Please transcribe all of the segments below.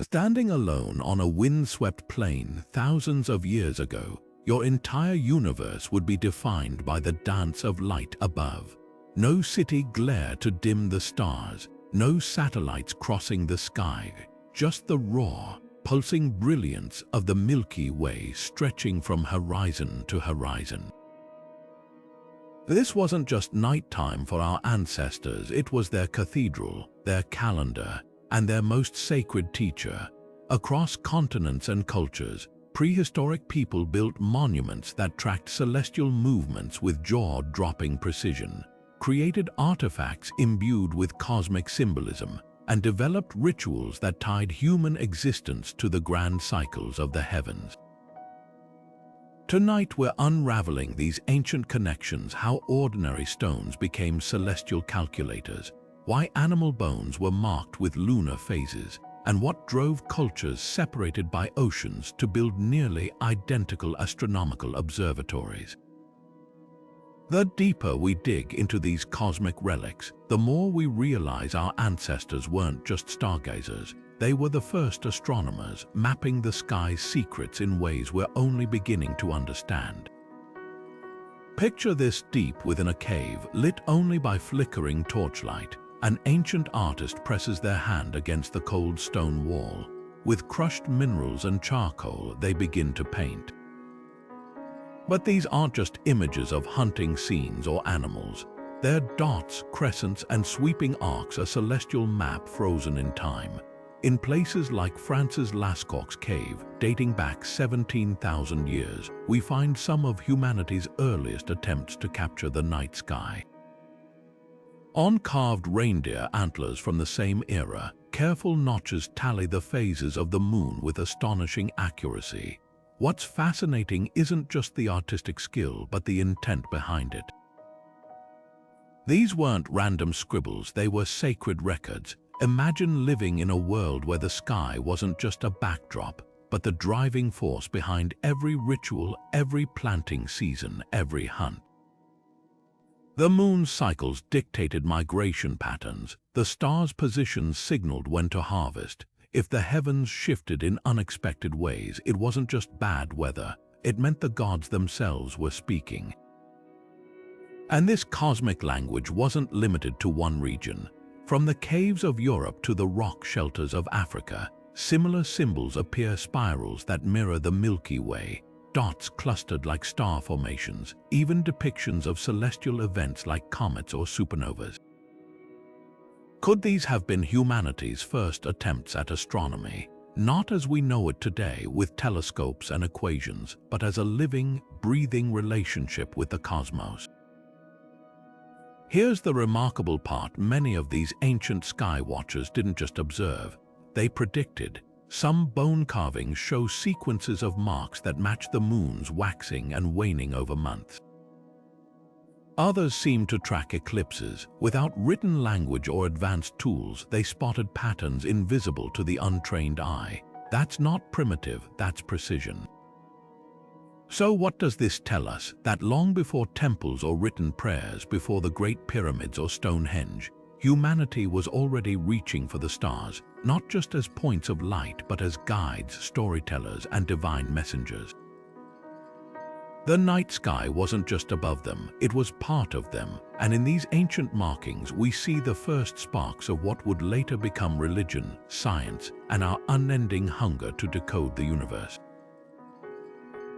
Standing alone on a windswept plain thousands of years ago, your entire universe would be defined by the dance of light above. No city glare to dim the stars, no satellites crossing the sky, just the raw, pulsing brilliance of the Milky Way stretching from horizon to horizon. This wasn't just nighttime for our ancestors, it was their cathedral, their calendar, and their most sacred teacher. Across continents and cultures, prehistoric people built monuments that tracked celestial movements with jaw-dropping precision, created artifacts imbued with cosmic symbolism, and developed rituals that tied human existence to the grand cycles of the heavens. Tonight we're unraveling these ancient connections, how ordinary stones became celestial calculators, why animal bones were marked with lunar phases, and what drove cultures separated by oceans to build nearly identical astronomical observatories. The deeper we dig into these cosmic relics, the more we realize our ancestors weren't just stargazers. They were the first astronomers, mapping the sky's secrets in ways we're only beginning to understand. Picture this: deep within a cave, lit only by flickering torchlight, an ancient artist presses their hand against the cold stone wall. With crushed minerals and charcoal, they begin to paint. But these aren't just images of hunting scenes or animals. They're dots, crescents, and sweeping arcs, a celestial map frozen in time. In places like France's Lascaux cave, dating back 17,000 years, we find some of humanity's earliest attempts to capture the night sky. On carved reindeer antlers from the same era, careful notches tally the phases of the moon with astonishing accuracy. What's fascinating isn't just the artistic skill, but the intent behind it. These weren't random scribbles, they were sacred records. Imagine living in a world where the sky wasn't just a backdrop, but the driving force behind every ritual, every planting season, every hunt. The moon's cycles dictated migration patterns. The stars' positions signaled when to harvest. If the heavens shifted in unexpected ways, it wasn't just bad weather. It meant the gods themselves were speaking. And this cosmic language wasn't limited to one region. From the caves of Europe to the rock shelters of Africa, similar symbols appear: spirals that mirror the Milky Way, dots clustered like star formations, even depictions of celestial events like comets or supernovas. Could these have been humanity's first attempts at astronomy? Not as we know it today with telescopes and equations, but as a living, breathing relationship with the cosmos. Here's the remarkable part: many of these ancient sky watchers didn't just observe, they predicted. Some bone carvings show sequences of marks that match the moon's waxing and waning over months. Others seem to track eclipses. Without written language or advanced tools, they spotted patterns invisible to the untrained eye. That's not primitive, that's precision. So what does this tell us? That long before temples or written prayers, before the Great Pyramids or Stonehenge, humanity was already reaching for the stars, not just as points of light, but as guides, storytellers, and divine messengers. The night sky wasn't just above them, it was part of them, and in these ancient markings we see the first sparks of what would later become religion, science, and our unending hunger to decode the universe.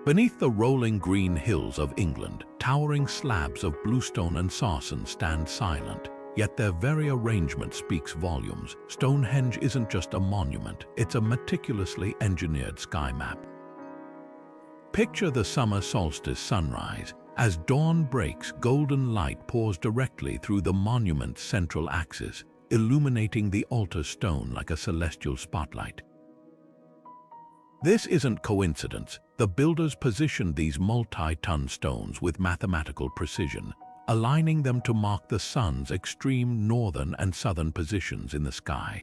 Beneath the rolling green hills of England, towering slabs of bluestone and sarsen stand silent, yet their very arrangement speaks volumes. Stonehenge isn't just a monument, it's a meticulously engineered sky map. Picture the summer solstice sunrise. As dawn breaks, golden light pours directly through the monument's central axis, illuminating the altar stone like a celestial spotlight. This isn't coincidence. The builders positioned these multi-ton stones with mathematical precision, aligning them to mark the sun's extreme northern and southern positions in the sky.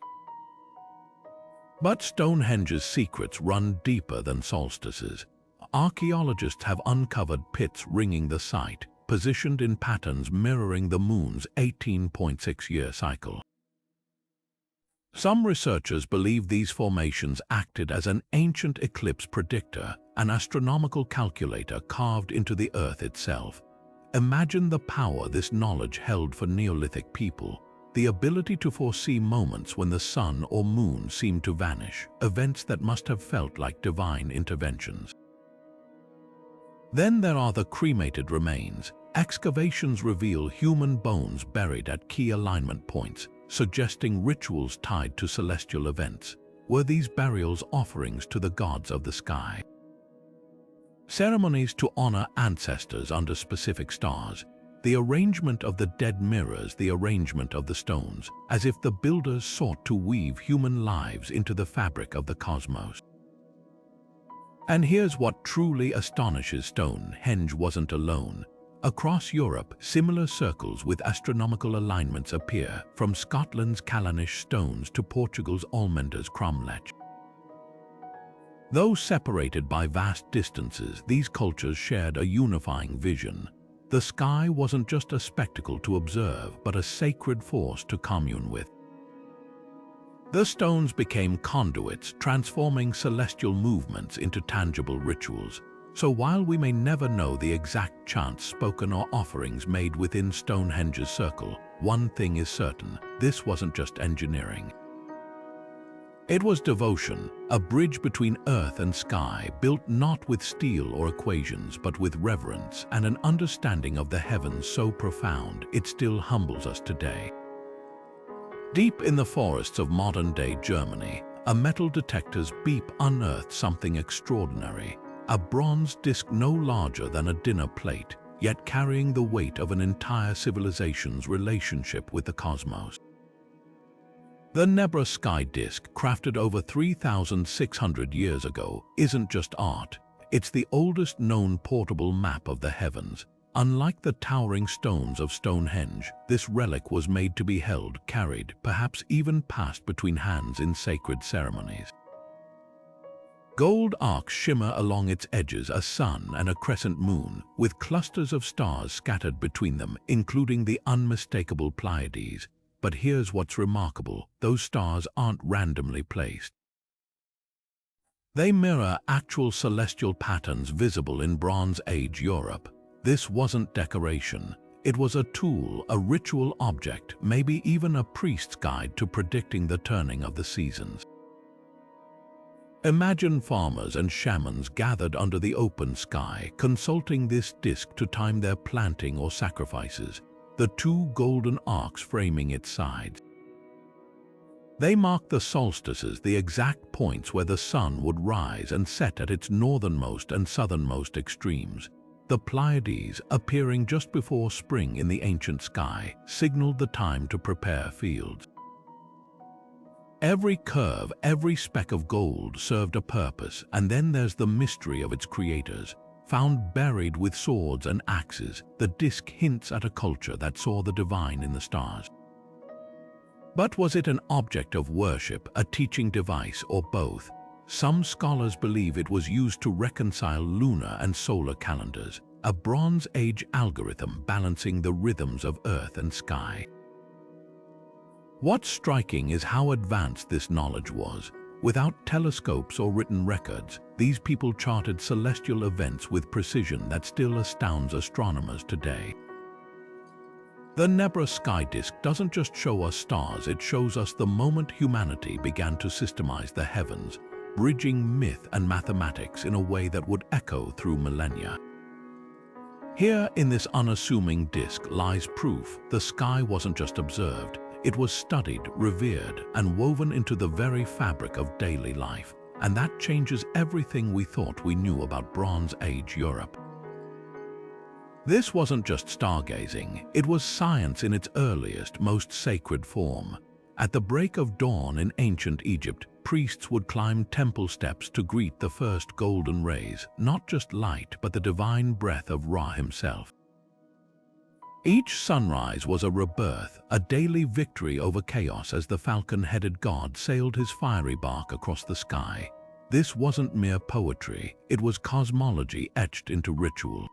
But Stonehenge's secrets run deeper than solstices. Archaeologists have uncovered pits ringing the site, positioned in patterns mirroring the moon's 18.6-year cycle. Some researchers believe these formations acted as an ancient eclipse predictor, an astronomical calculator carved into the Earth itself. Imagine the power this knowledge held for Neolithic people, the ability to foresee moments when the sun or moon seemed to vanish, events that must have felt like divine interventions. Then there are the cremated remains. Excavations reveal human bones buried at key alignment points, suggesting rituals tied to celestial events. Were these burials offerings to the gods of the sky? Ceremonies to honor ancestors under specific stars. The arrangement of the dead mirrors the arrangement of the stones, as if the builders sought to weave human lives into the fabric of the cosmos. And here's what truly astonishes: Stonehenge wasn't alone. Across Europe, similar circles with astronomical alignments appear, from Scotland's Callanish stones to Portugal's Almenda's cromlech. Though separated by vast distances, these cultures shared a unifying vision. The sky wasn't just a spectacle to observe, but a sacred force to commune with. The stones became conduits, transforming celestial movements into tangible rituals. So while we may never know the exact chants spoken or offerings made within Stonehenge's circle, one thing is certain: this wasn't just engineering. It was devotion, a bridge between earth and sky, built not with steel or equations, but with reverence and an understanding of the heavens so profound it still humbles us today. Deep in the forests of modern-day Germany, a metal detector's beep unearthed something extraordinary. A bronze disc no larger than a dinner plate, yet carrying the weight of an entire civilization's relationship with the cosmos. The Nebra Sky Disc, crafted over 3,600 years ago, isn't just art. It's the oldest known portable map of the heavens. Unlike the towering stones of Stonehenge, this relic was made to be held, carried, perhaps even passed between hands in sacred ceremonies. Gold arcs shimmer along its edges, a sun and a crescent moon, with clusters of stars scattered between them, including the unmistakable Pleiades. But here's what's remarkable: those stars aren't randomly placed. They mirror actual celestial patterns visible in Bronze Age Europe. This wasn't decoration. It was a tool, a ritual object, maybe even a priest's guide to predicting the turning of the seasons. Imagine farmers and shamans gathered under the open sky, consulting this disc to time their planting or sacrifices, the two golden arcs framing its sides. They marked the solstices, the exact points where the sun would rise and set at its northernmost and southernmost extremes. The Pleiades, appearing just before spring in the ancient sky, signaled the time to prepare fields. Every curve, every speck of gold served a purpose, and then there's the mystery of its creators. Found buried with swords and axes, the disc hints at a culture that saw the divine in the stars. But was it an object of worship, a teaching device, or both? Some scholars believe it was used to reconcile lunar and solar calendars, a Bronze Age algorithm balancing the rhythms of earth and sky. What's striking is how advanced this knowledge was. Without telescopes or written records, these people charted celestial events with precision that still astounds astronomers today. The Nebra Sky Disk doesn't just show us stars, it shows us the moment humanity began to systemize the heavens, bridging myth and mathematics in a way that would echo through millennia. Here in this unassuming disk lies proof the sky wasn't just observed, it was studied, revered, and woven into the very fabric of daily life. And that changes everything we thought we knew about Bronze Age Europe. This wasn't just stargazing, it was science in its earliest, most sacred form. At the break of dawn in ancient Egypt, priests would climb temple steps to greet the first golden rays, not just light, but the divine breath of Ra himself. Each sunrise was a rebirth, a daily victory over chaos as the falcon-headed god sailed his fiery bark across the sky. This wasn't mere poetry, it was cosmology etched into ritual.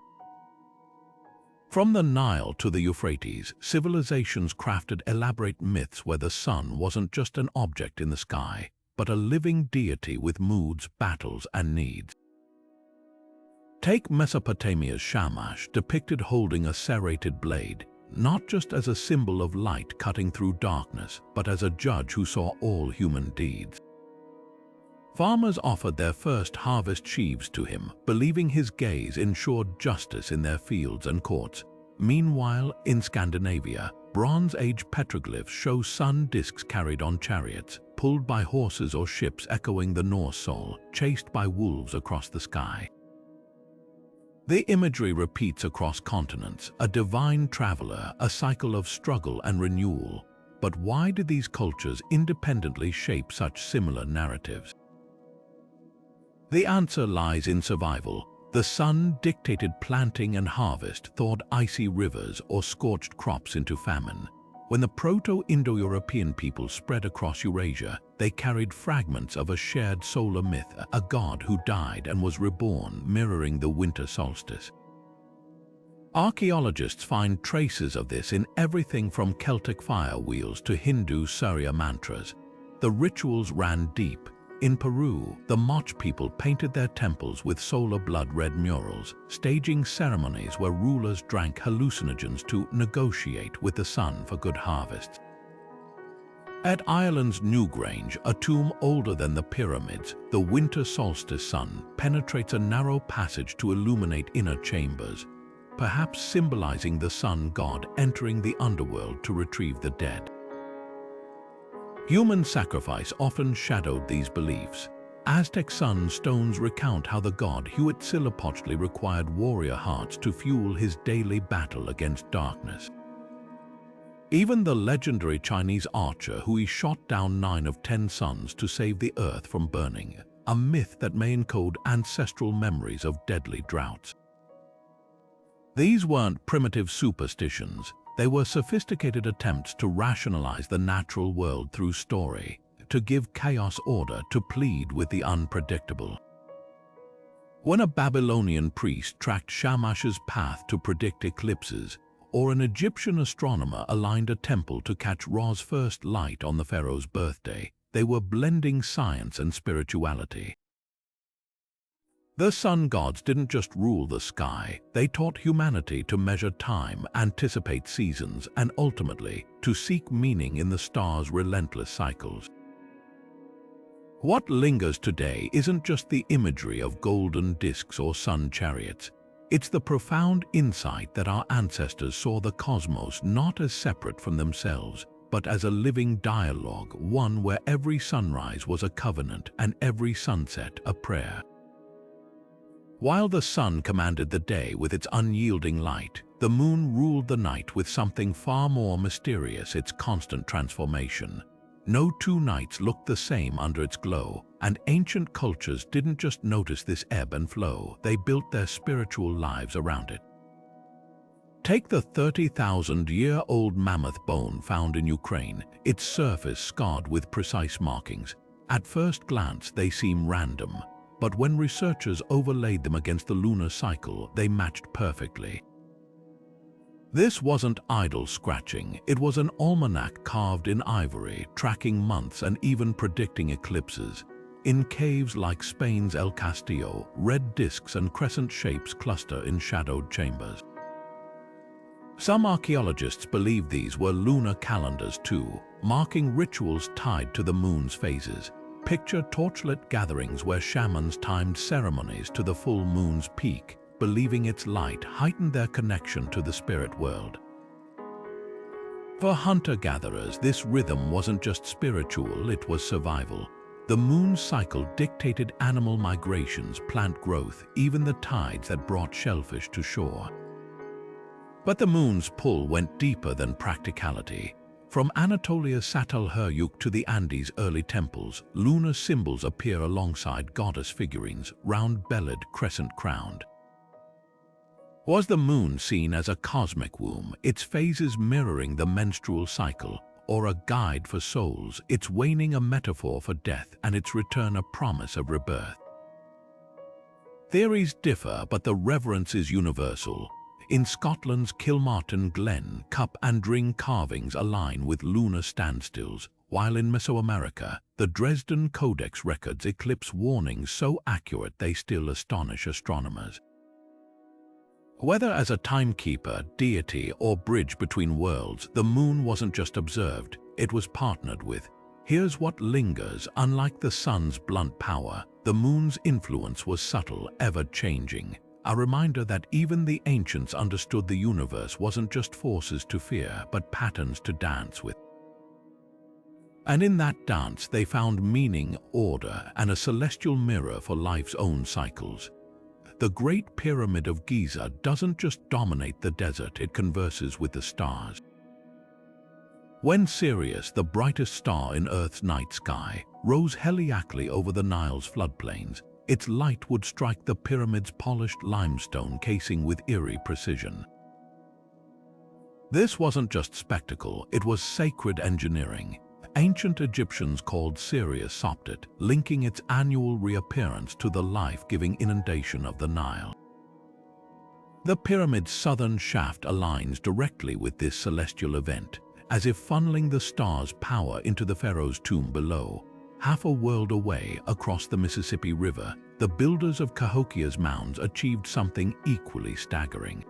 From the Nile to the Euphrates, civilizations crafted elaborate myths where the sun wasn't just an object in the sky, but a living deity with moods, battles, and needs. Take Mesopotamia's Shamash, depicted holding a serrated blade, not just as a symbol of light cutting through darkness, but as a judge who saw all human deeds. Farmers offered their first harvest sheaves to him, believing his gaze ensured justice in their fields and courts. Meanwhile, in Scandinavia, Bronze Age petroglyphs show sun discs carried on chariots, pulled by horses or ships echoing the Norse soul, chased by wolves across the sky. The imagery repeats across continents, a divine traveler, a cycle of struggle and renewal. But why did these cultures independently shape such similar narratives? The answer lies in survival. The sun dictated planting and harvest, thawed icy rivers, or scorched crops into famine. When the Proto-Indo-European people spread across Eurasia, they carried fragments of a shared solar myth, a god who died and was reborn, mirroring the winter solstice. Archaeologists find traces of this in everything from Celtic fire wheels to Hindu Surya mantras. The rituals ran deep. In Peru, the Moch people painted their temples with solar blood-red murals, staging ceremonies where rulers drank hallucinogens to negotiate with the sun for good harvests. At Ireland's Newgrange, a tomb older than the pyramids, the winter solstice sun penetrates a narrow passage to illuminate inner chambers, perhaps symbolizing the sun god entering the underworld to retrieve the dead. Human sacrifice often shadowed these beliefs. Aztec sun stones recount how the god Huitzilopochtli required warrior hearts to fuel his daily battle against darkness. Even the legendary Chinese archer who shot down 9 of 10 suns to save the earth from burning, a myth that may encode ancestral memories of deadly droughts. These weren't primitive superstitions. They were sophisticated attempts to rationalize the natural world through story, to give chaos order, to plead with the unpredictable. When a Babylonian priest tracked Shamash's path to predict eclipses, or an Egyptian astronomer aligned a temple to catch Ra's first light on the pharaoh's birthday, they were blending science and spirituality. The sun gods didn't just rule the sky, they taught humanity to measure time, anticipate seasons, and ultimately, to seek meaning in the stars' relentless cycles. What lingers today isn't just the imagery of golden discs or sun chariots. It's the profound insight that our ancestors saw the cosmos not as separate from themselves, but as a living dialogue, one where every sunrise was a covenant and every sunset a prayer. While the sun commanded the day with its unyielding light, the moon ruled the night with something far more mysterious: its constant transformation. No 2 nights looked the same under its glow, and ancient cultures didn't just notice this ebb and flow, they built their spiritual lives around it. Take the 30,000-year-old mammoth bone found in Ukraine, its surface scarred with precise markings. At first glance, they seem random. But when researchers overlaid them against the lunar cycle, they matched perfectly. This wasn't idle scratching, it was an almanac carved in ivory, tracking months and even predicting eclipses. In caves like Spain's El Castillo, red discs and crescent shapes cluster in shadowed chambers. Some archaeologists believe these were lunar calendars too, marking rituals tied to the moon's phases. Picture torchlit gatherings where shamans timed ceremonies to the full moon's peak, believing its light heightened their connection to the spirit world. For hunter-gatherers, this rhythm wasn't just spiritual, it was survival. The moon's cycle dictated animal migrations, plant growth, even the tides that brought shellfish to shore. But the moon's pull went deeper than practicality. From Anatolia's Çatalhöyük to the Andes' early temples, lunar symbols appear alongside goddess figurines, round-bellied, crescent-crowned. Was the moon seen as a cosmic womb, its phases mirroring the menstrual cycle, or a guide for souls, its waning a metaphor for death and its return a promise of rebirth? Theories differ, but the reverence is universal. In Scotland's Kilmartin Glen, cup and ring carvings align with lunar standstills, while in Mesoamerica, the Dresden Codex records eclipse warnings so accurate they still astonish astronomers. Whether as a timekeeper, deity, or bridge between worlds, the moon wasn't just observed, it was partnered with. Here's what lingers: unlike the sun's blunt power, the moon's influence was subtle, ever-changing. A reminder that even the ancients understood the universe wasn't just forces to fear, but patterns to dance with. And in that dance, they found meaning, order, and a celestial mirror for life's own cycles. The Great Pyramid of Giza doesn't just dominate the desert, it converses with the stars. When Sirius, the brightest star in Earth's night sky, rose heliacally over the Nile's floodplains, its light would strike the pyramid's polished limestone casing with eerie precision. This wasn't just spectacle, it was sacred engineering. Ancient Egyptians called Sirius Sopdet, linking its annual reappearance to the life-giving inundation of the Nile. The pyramid's southern shaft aligns directly with this celestial event, as if funneling the star's power into the pharaoh's tomb below. Half a world away, across the Mississippi River, the builders of Cahokia's mounds achieved something equally staggering.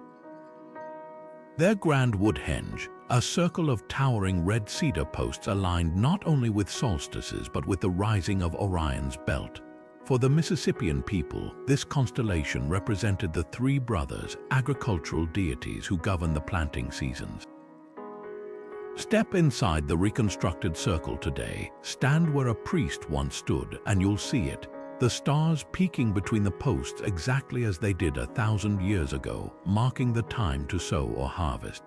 Their grand wood henge, a circle of towering red cedar posts aligned not only with solstices but with the rising of Orion's belt. For the Mississippian people, this constellation represented the three brothers, agricultural deities who govern the planting seasons. Step inside the reconstructed circle today, stand where a priest once stood, and you'll see it. The stars peeking between the posts exactly as they did 1,000 years ago, marking the time to sow or harvest.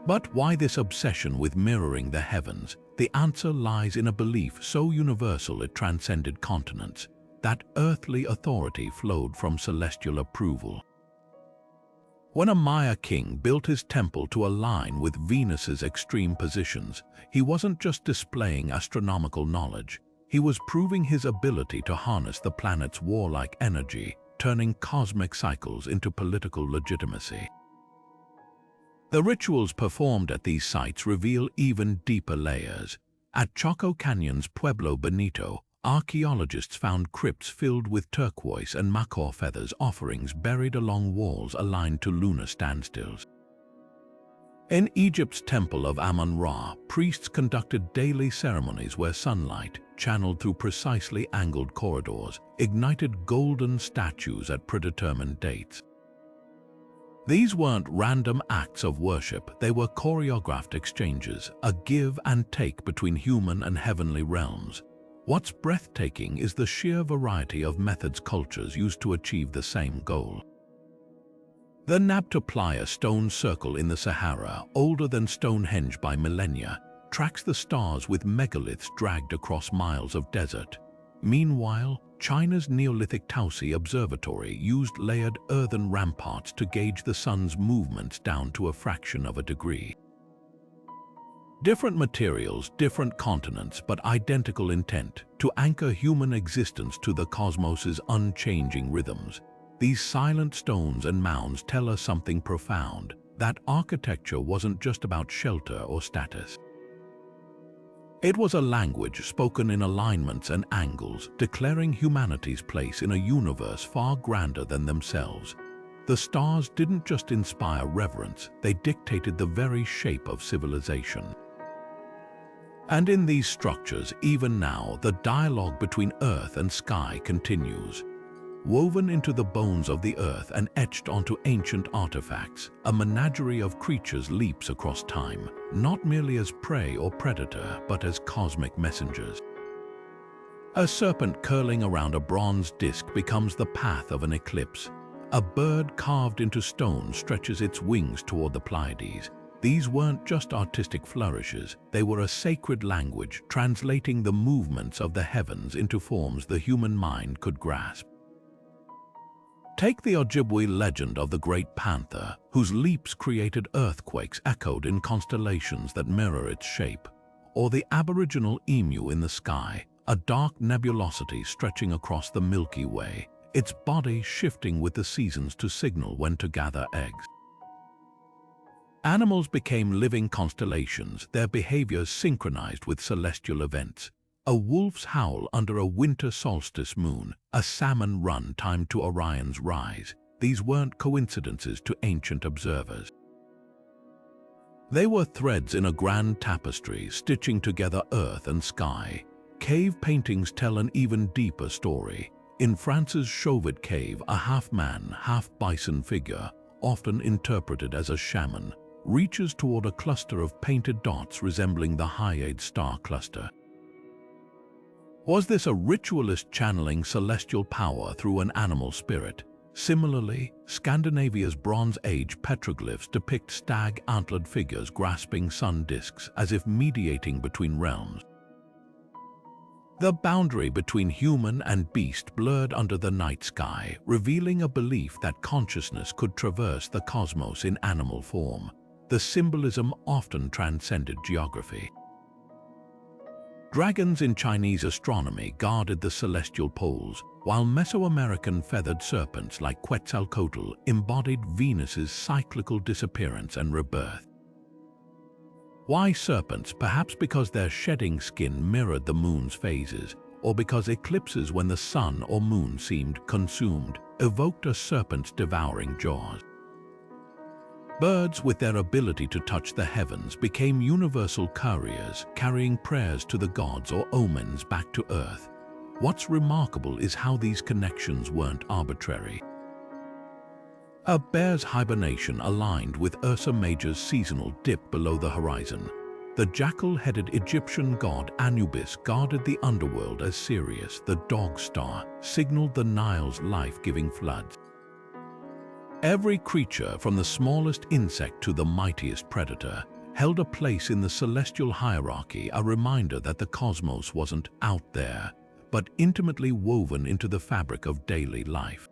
But why this obsession with mirroring the heavens? The answer lies in a belief so universal it transcended continents. That earthly authority flowed from celestial approval. When a Maya king built his temple to align with Venus's extreme positions, he wasn't just displaying astronomical knowledge. He was proving his ability to harness the planet's warlike energy, turning cosmic cycles into political legitimacy. The rituals performed at these sites reveal even deeper layers. At Chaco Canyon's Pueblo Bonito, archaeologists found crypts filled with turquoise and macaw feathers offerings buried along walls aligned to lunar standstills. In Egypt's Temple of Amun-Ra, priests conducted daily ceremonies where sunlight, channeled through precisely angled corridors, ignited golden statues at predetermined dates. These weren't random acts of worship, they were choreographed exchanges, a give and take between human and heavenly realms. What's breathtaking is the sheer variety of methods cultures used to achieve the same goal. The Nabta Playa stone circle in the Sahara, older than Stonehenge by millennia, tracks the stars with megaliths dragged across miles of desert. Meanwhile, China's Neolithic Taosi Observatory used layered earthen ramparts to gauge the sun's movements down to a fraction of a degree. Different materials, different continents, but identical intent to anchor human existence to the cosmos's unchanging rhythms. These silent stones and mounds tell us something profound, that architecture wasn't just about shelter or status. It was a language spoken in alignments and angles, declaring humanity's place in a universe far grander than themselves. The stars didn't just inspire reverence, they dictated the very shape of civilization. And in these structures, even now, the dialogue between earth and sky continues. Woven into the bones of the earth and etched onto ancient artifacts, a menagerie of creatures leaps across time, not merely as prey or predator, but as cosmic messengers. A serpent curling around a bronze disc becomes the path of an eclipse. A bird carved into stone stretches its wings toward the Pleiades. These weren't just artistic flourishes, they were a sacred language, translating the movements of the heavens into forms the human mind could grasp. Take the Ojibwe legend of the Great Panther, whose leaps created earthquakes echoed in constellations that mirror its shape, or the Aboriginal emu in the sky, a dark nebulosity stretching across the Milky Way, its body shifting with the seasons to signal when to gather eggs. Animals became living constellations, their behavior synchronized with celestial events. A wolf's howl under a winter solstice moon, a salmon run timed to Orion's rise. These weren't coincidences to ancient observers. They were threads in a grand tapestry stitching together earth and sky. Cave paintings tell an even deeper story. In France's Chauvet cave, a half-man, half-bison figure, often interpreted as a shaman, reaches toward a cluster of painted dots resembling the Hyade star cluster. Was this a ritualist channeling celestial power through an animal spirit? Similarly, Scandinavia's Bronze Age petroglyphs depict stag-antlered figures grasping sun disks as if mediating between realms. The boundary between human and beast blurred under the night sky, revealing a belief that consciousness could traverse the cosmos in animal form. The symbolism often transcended geography. Dragons in Chinese astronomy guarded the celestial poles, while Mesoamerican feathered serpents like Quetzalcoatl embodied Venus's cyclical disappearance and rebirth. Why serpents? Perhaps because their shedding skin mirrored the moon's phases, or because eclipses when the sun or moon seemed consumed evoked a serpent's devouring jaws. Birds, with their ability to touch the heavens, became universal couriers, carrying prayers to the gods or omens back to Earth. What's remarkable is how these connections weren't arbitrary. A bear's hibernation aligned with Ursa Major's seasonal dip below the horizon. The jackal-headed Egyptian god Anubis guarded the underworld as Sirius, the dog star, signaled the Nile's life-giving floods. Every creature, from the smallest insect to the mightiest predator, held a place in the celestial hierarchy, a reminder that the cosmos wasn't out there, but intimately woven into the fabric of daily life.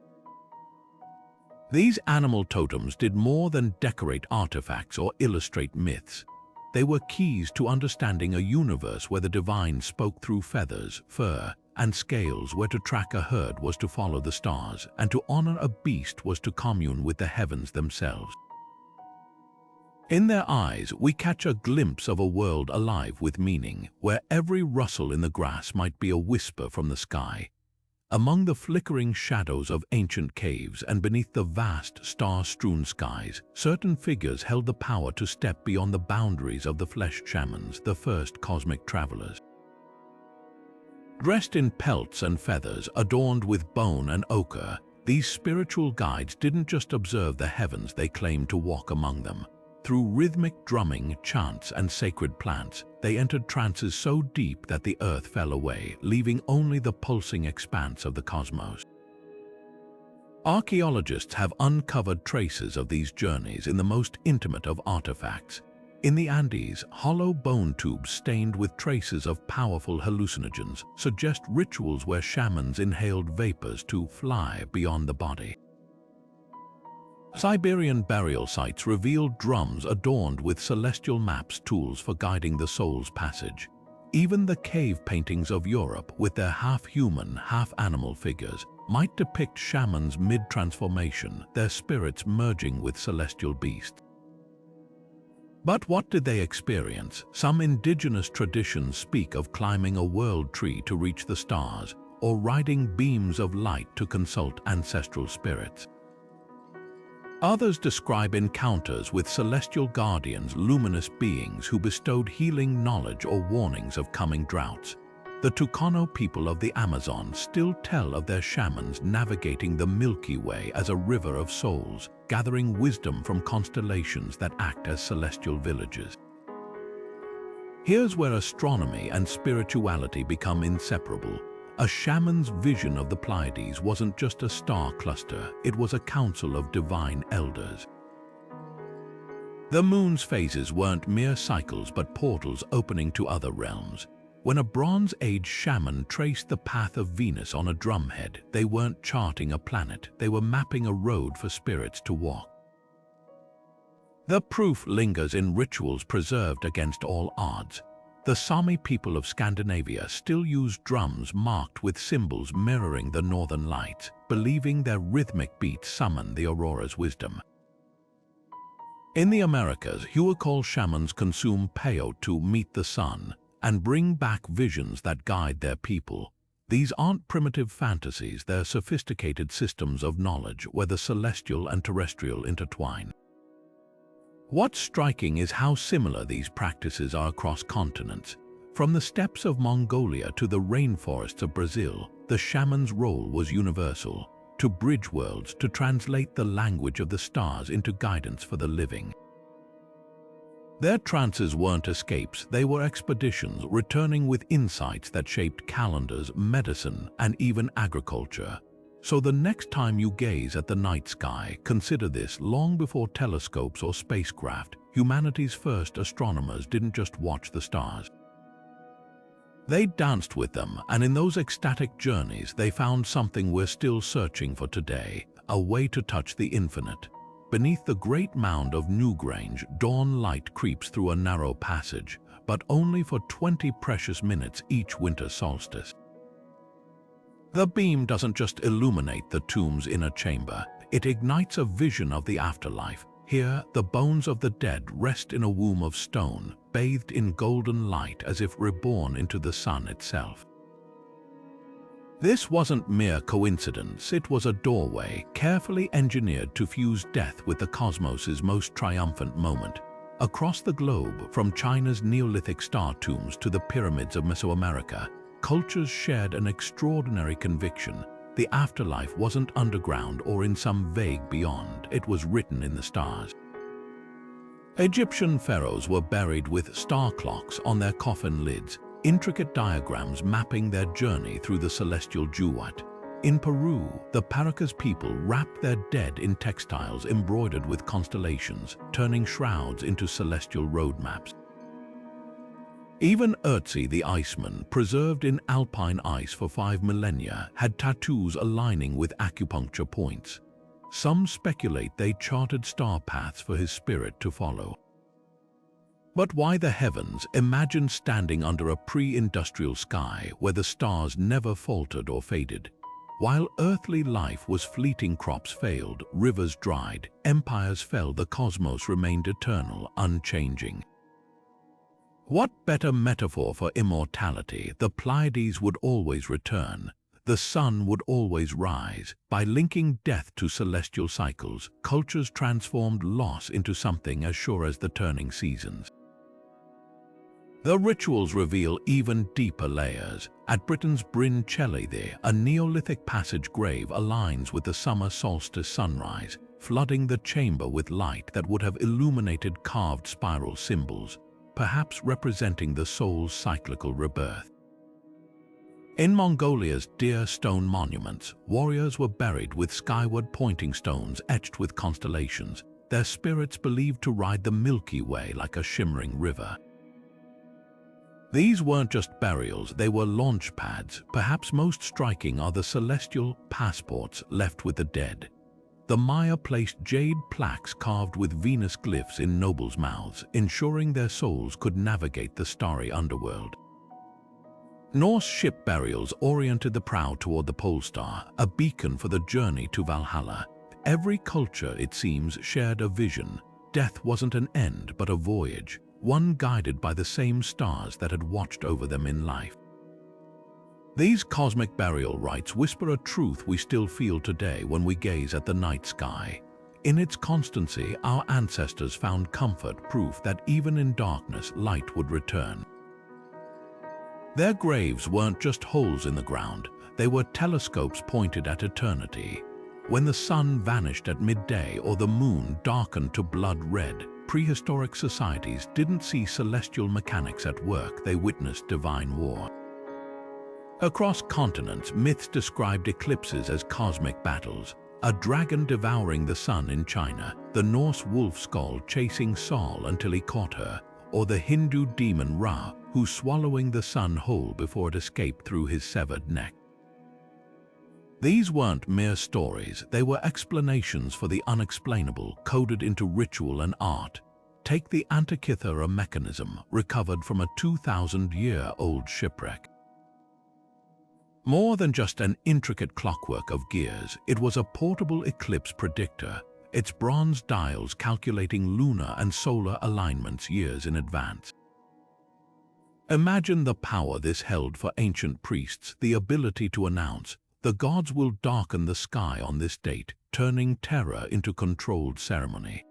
These animal totems did more than decorate artifacts or illustrate myths. They were keys to understanding a universe where the divine spoke through feathers, fur, and scales, where to track a herd was to follow the stars, and to honor a beast was to commune with the heavens themselves. In their eyes, we catch a glimpse of a world alive with meaning, where every rustle in the grass might be a whisper from the sky. Among the flickering shadows of ancient caves and beneath the vast, star-strewn skies, certain figures held the power to step beyond the boundaries of the flesh. Shamans, the first cosmic travelers. Dressed in pelts and feathers, adorned with bone and ochre, these spiritual guides didn't just observe the heavens, they claimed to walk among them. Through rhythmic drumming, chants, and sacred plants, they entered trances so deep that the earth fell away, leaving only the pulsing expanse of the cosmos. Archaeologists have uncovered traces of these journeys in the most intimate of artifacts. In the Andes, hollow bone tubes stained with traces of powerful hallucinogens suggest rituals where shamans inhaled vapors to fly beyond the body. Siberian burial sites revealed drums adorned with celestial maps, tools for guiding the soul's passage. Even the cave paintings of Europe, with their half-human, half-animal figures, might depict shamans mid-transformation, their spirits merging with celestial beasts. But what did they experience? Some indigenous traditions speak of climbing a world tree to reach the stars, or riding beams of light to consult ancestral spirits. Others describe encounters with celestial guardians, luminous beings who bestowed healing knowledge or warnings of coming droughts. The Tucano people of the Amazon still tell of their shamans navigating the Milky Way as a river of souls, gathering wisdom from constellations that act as celestial villages. Here's where astronomy and spirituality become inseparable. A shaman's vision of the Pleiades wasn't just a star cluster, it was a council of divine elders. The moon's phases weren't mere cycles but portals opening to other realms. When a Bronze Age shaman traced the path of Venus on a drumhead, they weren't charting a planet, they were mapping a road for spirits to walk. The proof lingers in rituals preserved against all odds. The Sami people of Scandinavia still use drums marked with symbols mirroring the northern lights, believing their rhythmic beats summon the aurora's wisdom. In the Americas, Huacol shamans consume peyote to meet the sun and bring back visions that guide their people. These aren't primitive fantasies, they're sophisticated systems of knowledge where the celestial and terrestrial intertwine. What's striking is how similar these practices are across continents. From the steppes of Mongolia to the rainforests of Brazil, the shaman's role was universal, to bridge worlds, to translate the language of the stars into guidance for the living. Their trances weren't escapes, they were expeditions, returning with insights that shaped calendars, medicine, and even agriculture. So the next time you gaze at the night sky, consider this: long before telescopes or spacecraft, humanity's first astronomers didn't just watch the stars. They danced with them, and in those ecstatic journeys they found something we're still searching for today: a way to touch the infinite. Beneath the great mound of Newgrange, dawn light creeps through a narrow passage, but only for 20 precious minutes each winter solstice. The beam doesn't just illuminate the tomb's inner chamber, it ignites a vision of the afterlife. Here, the bones of the dead rest in a womb of stone, bathed in golden light as if reborn into the sun itself. This wasn't mere coincidence, it was a doorway, carefully engineered to fuse death with the cosmos's most triumphant moment. Across the globe, from China's Neolithic star tombs to the pyramids of Mesoamerica, cultures shared an extraordinary conviction: the afterlife wasn't underground or in some vague beyond, it was written in the stars. Egyptian pharaohs were buried with star clocks on their coffin lids, intricate diagrams mapping their journey through the celestial duat. In Peru, the Paracas people wrapped their dead in textiles embroidered with constellations, turning shrouds into celestial roadmaps. Even Ötzi the Iceman, preserved in alpine ice for 5 millennia, had tattoos aligning with acupuncture points. Some speculate they charted star paths for his spirit to follow. But why the heavens? Imagine standing under a pre-industrial sky where the stars never faltered or faded. While earthly life was fleeting, crops failed, rivers dried, empires fell, the cosmos remained eternal, unchanging. What better metaphor for immortality? The Pleiades would always return. The sun would always rise. By linking death to celestial cycles, cultures transformed loss into something as sure as the turning seasons. The rituals reveal even deeper layers. At Britain's Bryn Celyn, a Neolithic passage grave aligns with the summer solstice sunrise, flooding the chamber with light that would have illuminated carved spiral symbols, perhaps representing the soul's cyclical rebirth. In Mongolia's Deer stone monuments, warriors were buried with skyward-pointing stones etched with constellations, their spirits believed to ride the Milky Way like a shimmering river. These weren't just burials, they were launch pads. Perhaps most striking are the celestial passports left with the dead. The Maya placed jade plaques carved with Venus glyphs in nobles' mouths, ensuring their souls could navigate the starry underworld. Norse ship burials oriented the prow toward the pole star, a beacon for the journey to Valhalla. Every culture, it seems, shared a vision. Death wasn't an end, but a voyage, one guided by the same stars that had watched over them in life. These cosmic burial rites whisper a truth we still feel today when we gaze at the night sky. In its constancy, our ancestors found comfort, proof that even in darkness, light would return. Their graves weren't just holes in the ground, they were telescopes pointed at eternity. When the sun vanished at midday or the moon darkened to blood red, prehistoric societies didn't see celestial mechanics at work, they witnessed divine war. Across continents, myths described eclipses as cosmic battles, a dragon devouring the sun in China, the Norse wolf skull chasing Sol until he caught her, or the Hindu demon Ra, who swallowing the sun whole before it escaped through his severed neck. These weren't mere stories, they were explanations for the unexplainable, coded into ritual and art. Take the Antikythera mechanism recovered from a 2,000-year-old shipwreck. More than just an intricate clockwork of gears, it was a portable eclipse predictor, its bronze dials calculating lunar and solar alignments years in advance. Imagine the power this held for ancient priests, the ability to announce, "The gods will darken the sky on this date," turning terror into controlled ceremony.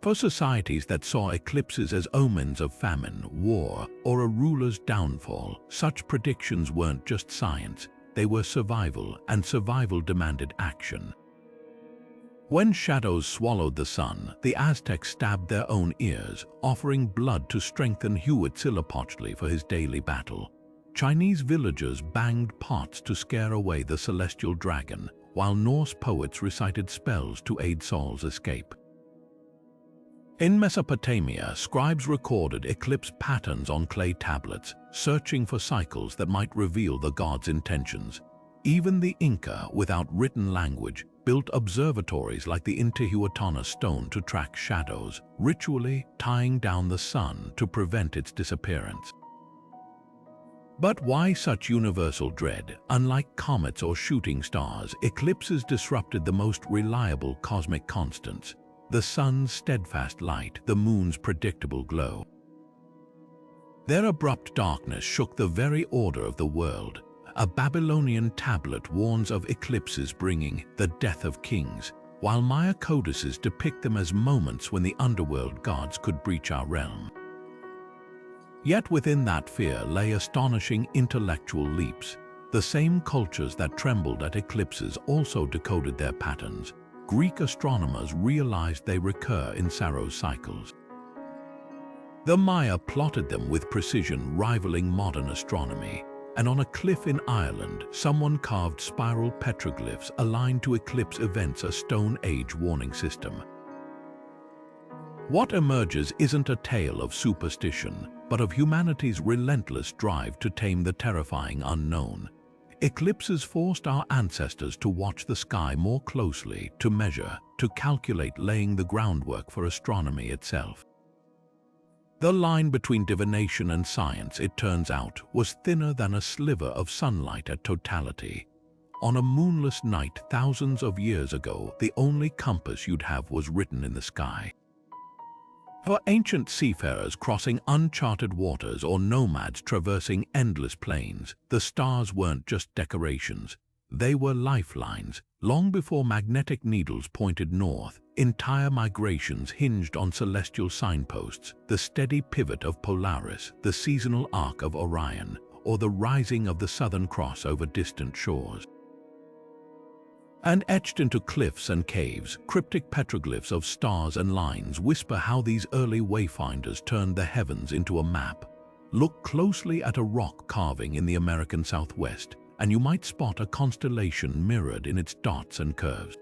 For societies that saw eclipses as omens of famine, war, or a ruler's downfall, such predictions weren't just science, they were survival, and survival demanded action. When shadows swallowed the sun, the Aztecs stabbed their own ears, offering blood to strengthen Huitzilopochtli for his daily battle. Chinese villagers banged pots to scare away the celestial dragon, while Norse poets recited spells to aid Saul's escape. In Mesopotamia, scribes recorded eclipse patterns on clay tablets, searching for cycles that might reveal the gods' intentions. Even the Inca, without written language, built observatories like the Intihuatana stone to track shadows, ritually tying down the sun to prevent its disappearance. But why such universal dread? Unlike comets or shooting stars, eclipses disrupted the most reliable cosmic constants: the sun's steadfast light, the moon's predictable glow. Their abrupt darkness shook the very order of the world. A Babylonian tablet warns of eclipses bringing the death of kings, while Maya codices depict them as moments when the underworld gods could breach our realm. Yet within that fear lay astonishing intellectual leaps. The same cultures that trembled at eclipses also decoded their patterns. Greek astronomers realized they recur in Saros cycles. The Maya plotted them with precision rivaling modern astronomy, and on a cliff in Ireland, someone carved spiral petroglyphs aligned to eclipse events, a Stone Age warning system. What emerges isn't a tale of superstition, but of humanity's relentless drive to tame the terrifying unknown. Eclipses forced our ancestors to watch the sky more closely, to measure, to calculate, laying the groundwork for astronomy itself. The line between divination and science, it turns out, was thinner than a sliver of sunlight at totality. On a moonless night thousands of years ago, the only compass you'd have was written in the sky. For ancient seafarers crossing uncharted waters or nomads traversing endless plains, the stars weren't just decorations. They were lifelines. Long before magnetic needles pointed north, entire migrations hinged on celestial signposts, the steady pivot of Polaris, the seasonal arc of Orion, or the rising of the Southern Cross over distant shores. And etched into cliffs and caves, cryptic petroglyphs of stars and lines whisper how these early wayfinders turned the heavens into a map. Look closely at a rock carving in the American Southwest, and you might spot a constellation mirrored in its dots and curves.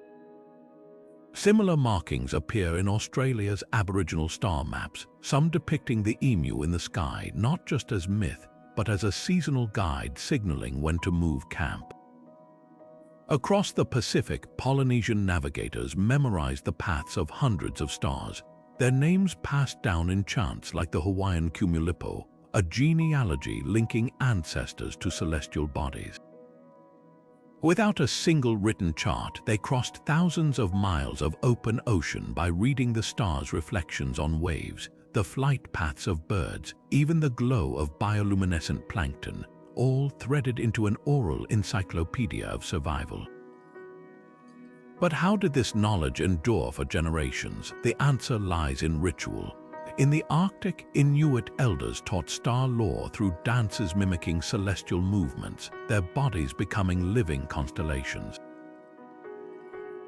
Similar markings appear in Australia's Aboriginal star maps, some depicting the emu in the sky not just as myth, but as a seasonal guide signaling when to move camp. Across the Pacific, Polynesian navigators memorized the paths of hundreds of stars, their names passed down in chants like the Hawaiian Kumulipo, a genealogy linking ancestors to celestial bodies. Without a single written chart, they crossed thousands of miles of open ocean by reading the stars' reflections on waves, the flight paths of birds, even the glow of bioluminescent plankton, all threaded into an oral encyclopedia of survival. But how did this knowledge endure for generations? The answer lies in ritual. In the Arctic, Inuit elders taught star lore through dances mimicking celestial movements, their bodies becoming living constellations.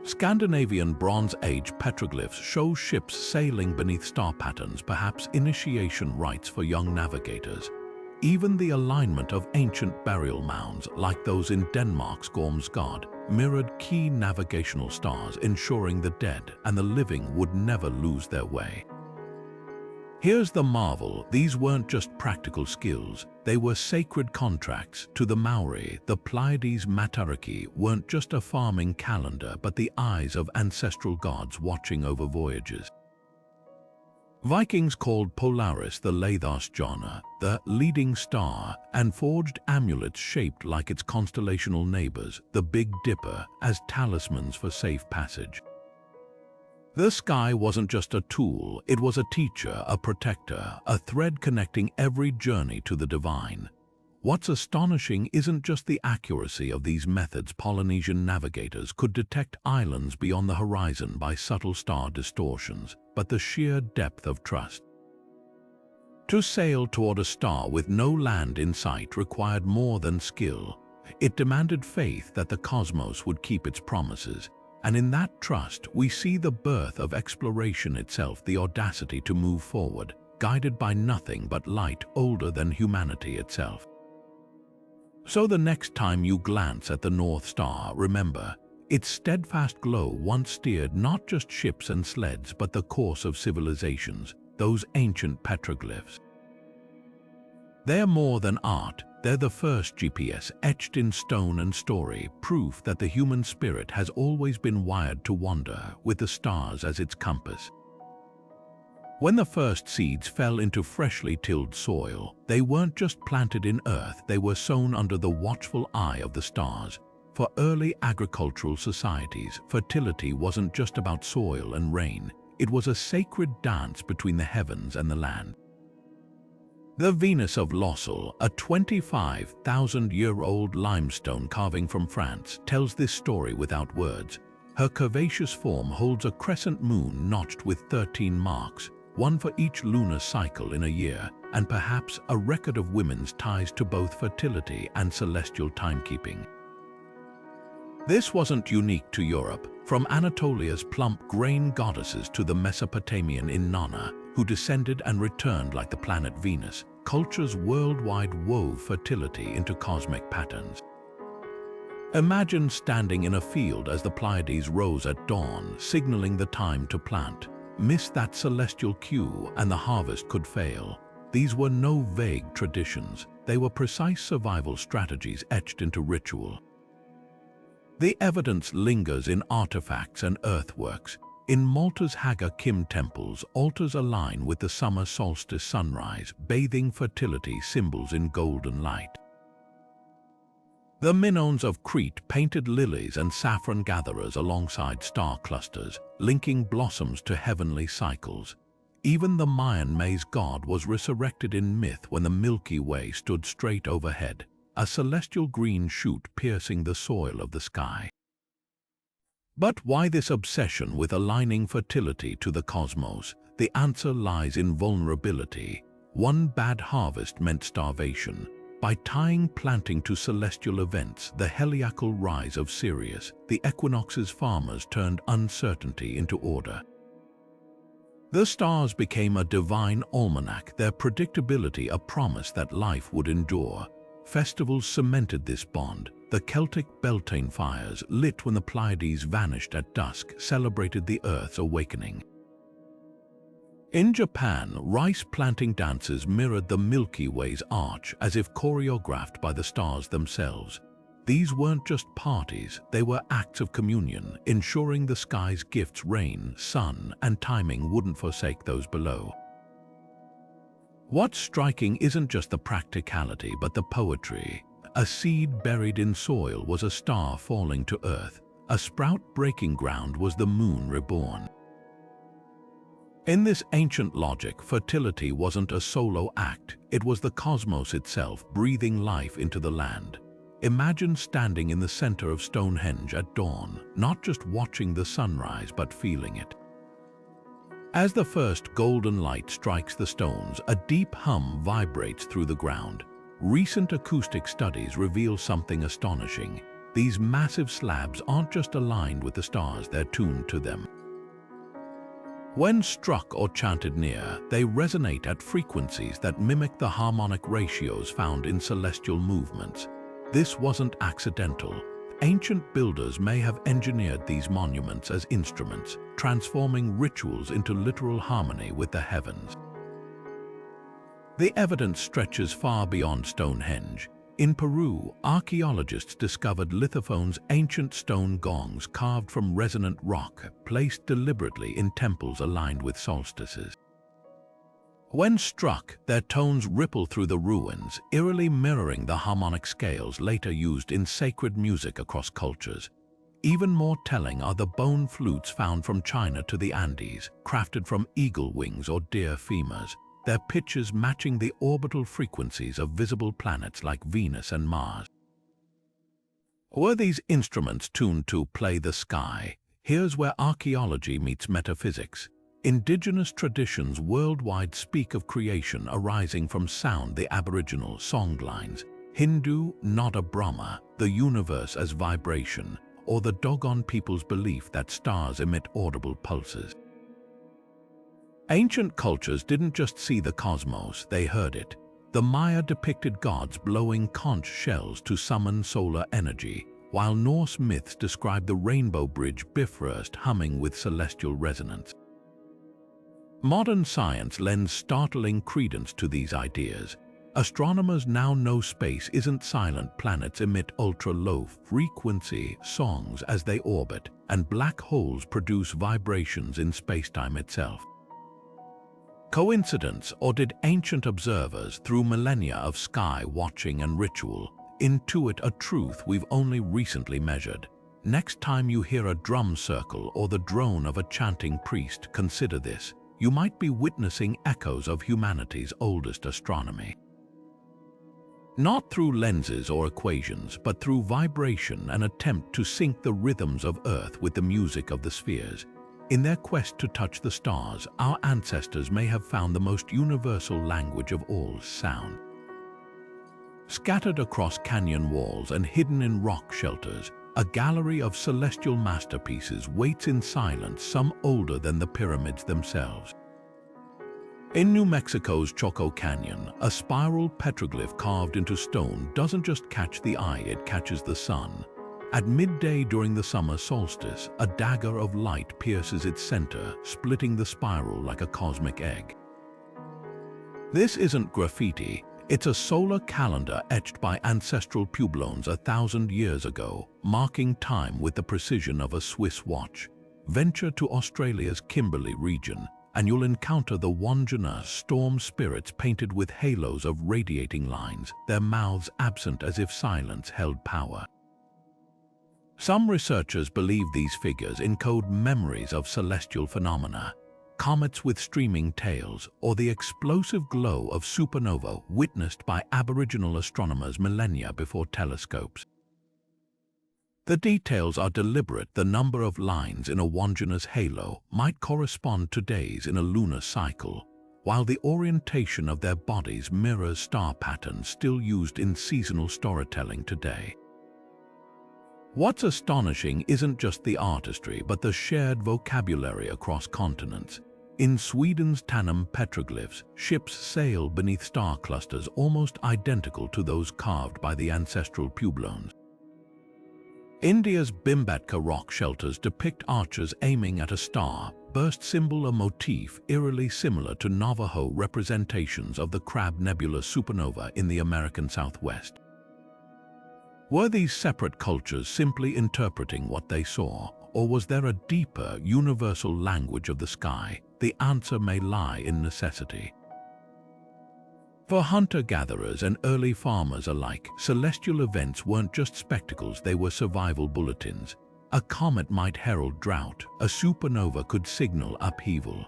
Scandinavian Bronze Age petroglyphs show ships sailing beneath star patterns, perhaps initiation rites for young navigators. Even the alignment of ancient burial mounds, like those in Denmark's Gormsgård, mirrored key navigational stars, ensuring the dead and the living would never lose their way. Here's the marvel: these weren't just practical skills, they were sacred contracts. To the Maori, the Pleiades Matariki weren't just a farming calendar, but the eyes of ancestral gods watching over voyages. Vikings called Polaris the Leiðarstjörna, the leading star, and forged amulets shaped like its constellational neighbors, the Big Dipper, as talismans for safe passage. The sky wasn't just a tool, it was a teacher, a protector, a thread connecting every journey to the divine. What's astonishing isn't just the accuracy of these methods. Polynesian navigators could detect islands beyond the horizon by subtle star distortions, but the sheer depth of trust. To sail toward a star with no land in sight required more than skill. It demanded faith that the cosmos would keep its promises, and in that trust we see the birth of exploration itself, the audacity to move forward, guided by nothing but light older than humanity itself. So the next time you glance at the North Star, remember, its steadfast glow once steered not just ships and sleds but the course of civilizations, those ancient petroglyphs. They're more than art, they're the first GPS etched in stone and story, proof that the human spirit has always been wired to wander, with the stars as its compass. When the first seeds fell into freshly tilled soil, they weren't just planted in earth, they were sown under the watchful eye of the stars. For early agricultural societies, fertility wasn't just about soil and rain, it was a sacred dance between the heavens and the land. The Venus of Lossel, a 25,000-year-old limestone carving from France, tells this story without words. Her curvaceous form holds a crescent moon notched with 13 marks, one for each lunar cycle in a year, and perhaps a record of women's ties to both fertility and celestial timekeeping. This wasn't unique to Europe. From Anatolia's plump grain goddesses to the Mesopotamian Inanna, who descended and returned like the planet Venus, cultures worldwide wove fertility into cosmic patterns. Imagine standing in a field as the Pleiades rose at dawn, signaling the time to plant. Miss that celestial cue and the harvest could fail. These were no vague traditions, they were precise survival strategies etched into ritual. The evidence lingers in artifacts and earthworks. In Malta's Haga Kim temples, altars align with the summer solstice sunrise, bathing fertility symbols in golden light. The Minoans of Crete painted lilies and saffron gatherers alongside star clusters, linking blossoms to heavenly cycles. Even the Mayan maize god was resurrected in myth when the Milky Way stood straight overhead, a celestial green shoot piercing the soil of the sky. But why this obsession with aligning fertility to the cosmos? The answer lies in vulnerability. One bad harvest meant starvation. By tying planting to celestial events, the heliacal rise of Sirius, the equinox's farmers turned uncertainty into order. The stars became a divine almanac, their predictability a promise that life would endure. Festivals cemented this bond. The Celtic Beltane fires, lit when the Pleiades vanished at dusk, celebrated the Earth's awakening. In Japan, rice planting dances mirrored the Milky Way's arch as if choreographed by the stars themselves. These weren't just parties, they were acts of communion, ensuring the sky's gifts, rain, sun, and timing wouldn't forsake those below. What's striking isn't just the practicality, but the poetry. A seed buried in soil was a star falling to earth. A sprout breaking ground was the moon reborn. In this ancient logic, fertility wasn't a solo act, it was the cosmos itself breathing life into the land. Imagine standing in the center of Stonehenge at dawn, not just watching the sunrise but feeling it. As the first golden light strikes the stones, a deep hum vibrates through the ground. Recent acoustic studies reveal something astonishing. These massive slabs aren't just aligned with the stars, they're tuned to them. When struck or chanted near, they resonate at frequencies that mimic the harmonic ratios found in celestial movements. This wasn't accidental. Ancient builders may have engineered these monuments as instruments, transforming rituals into literal harmony with the heavens. The evidence stretches far beyond Stonehenge. In Peru, archaeologists discovered lithophones, ancient stone gongs carved from resonant rock, placed deliberately in temples aligned with solstices. When struck, their tones ripple through the ruins, eerily mirroring the harmonic scales later used in sacred music across cultures. Even more telling are the bone flutes found from China to the Andes, crafted from eagle wings or deer femurs, their pitches matching the orbital frequencies of visible planets like Venus and Mars. Were these instruments tuned to play the sky? Here's where archaeology meets metaphysics. Indigenous traditions worldwide speak of creation arising from sound, the Aboriginal songlines, Hindu Nada Brahma, the universe as vibration, or the Dogon people's belief that stars emit audible pulses. Ancient cultures didn't just see the cosmos, they heard it. The Maya depicted gods blowing conch shells to summon solar energy, while Norse myths describe the rainbow bridge Bifrost humming with celestial resonance. Modern science lends startling credence to these ideas. Astronomers now know space isn't silent. Planets emit ultra-low frequency songs as they orbit, and black holes produce vibrations in spacetime itself. Coincidence, or did ancient observers, through millennia of sky watching and ritual, intuit a truth we've only recently measured? Next time you hear a drum circle or the drone of a chanting priest, consider this. You might be witnessing echoes of humanity's oldest astronomy. Not through lenses or equations, but through vibration, an attempt to sync the rhythms of Earth with the music of the spheres. In their quest to touch the stars, our ancestors may have found the most universal language of all, sound. Scattered across canyon walls and hidden in rock shelters, a gallery of celestial masterpieces waits in silence, some older than the pyramids themselves. In New Mexico's Choco Canyon, a spiral petroglyph carved into stone doesn't just catch the eye, it catches the sun. At midday during the summer solstice, a dagger of light pierces its center, splitting the spiral like a cosmic egg. This isn't graffiti. It's a solar calendar etched by ancestral Puebloans 1,000 years ago, marking time with the precision of a Swiss watch. Venture to Australia's Kimberley region, and you'll encounter the Wandjina storm spirits painted with halos of radiating lines, their mouths absent as if silence held power. Some researchers believe these figures encode memories of celestial phenomena, comets with streaming tails, or the explosive glow of supernova witnessed by Aboriginal astronomers millennia before telescopes. The details are deliberate. The number of lines in a Wandjina's halo might correspond to days in a lunar cycle, while the orientation of their bodies mirrors star patterns still used in seasonal storytelling today. What's astonishing isn't just the artistry, but the shared vocabulary across continents. In Sweden's Tanum petroglyphs, ships sail beneath star clusters almost identical to those carved by the ancestral Puebloans. India's Bhimbetka rock shelters depict archers aiming at a star burst symbol, a motif eerily similar to Navajo representations of the Crab Nebula supernova in the American Southwest. Were these separate cultures simply interpreting what they saw, or was there a deeper, universal language of the sky? The answer may lie in necessity. For hunter-gatherers and early farmers alike, celestial events weren't just spectacles, they were survival bulletins. A comet might herald drought, a supernova could signal upheaval.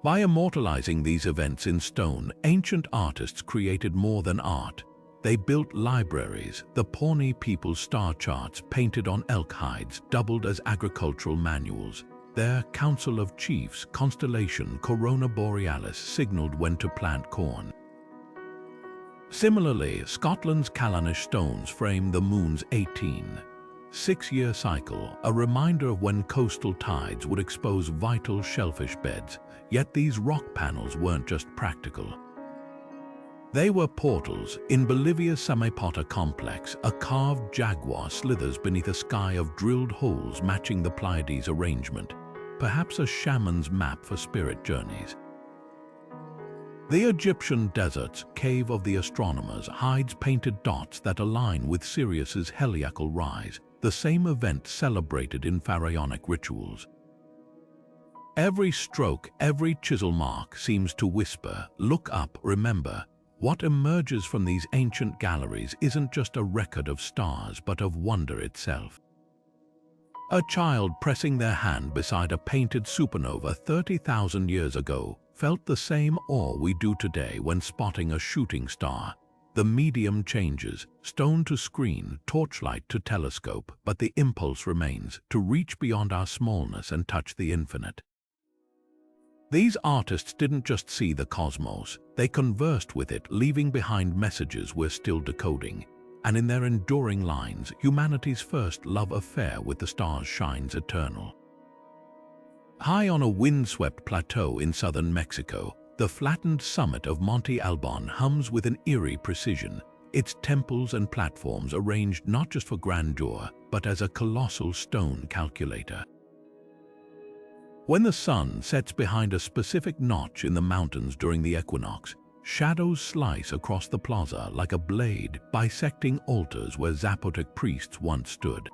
By immortalizing these events in stone, ancient artists created more than art. They built libraries. The Pawnee people's star charts, painted on elk hides, doubled as agricultural manuals. Their Council of Chiefs constellation Corona Borealis signaled when to plant corn. Similarly, Scotland's Callanish stones frame the moon's 18-6-year cycle, a reminder of when coastal tides would expose vital shellfish beds. Yet these rock panels weren't just practical. They were portals. In Bolivia's Samaipata complex, a carved jaguar slithers beneath a sky of drilled holes matching the Pleiades arrangement, perhaps a shaman's map for spirit journeys. The Egyptian desert's Cave of the Astronomers hides painted dots that align with Sirius's heliacal rise, the same event celebrated in pharaonic rituals. Every stroke, every chisel mark seems to whisper, "Look up, remember." What emerges from these ancient galleries isn't just a record of stars, but of wonder itself. A child pressing their hand beside a painted supernova 30,000 years ago felt the same awe we do today when spotting a shooting star. The medium changes, stone to screen, torchlight to telescope, but the impulse remains to reach beyond our smallness and touch the infinite. These artists didn't just see the cosmos, they conversed with it, leaving behind messages we're still decoding. And in their enduring lines, humanity's first love affair with the stars shines eternal. High on a windswept plateau in southern Mexico, the flattened summit of Monte Albán hums with an eerie precision, its temples and platforms arranged not just for grandeur, but as a colossal stone calculator. When the sun sets behind a specific notch in the mountains during the equinox, shadows slice across the plaza like a blade, bisecting altars where Zapotec priests once stood.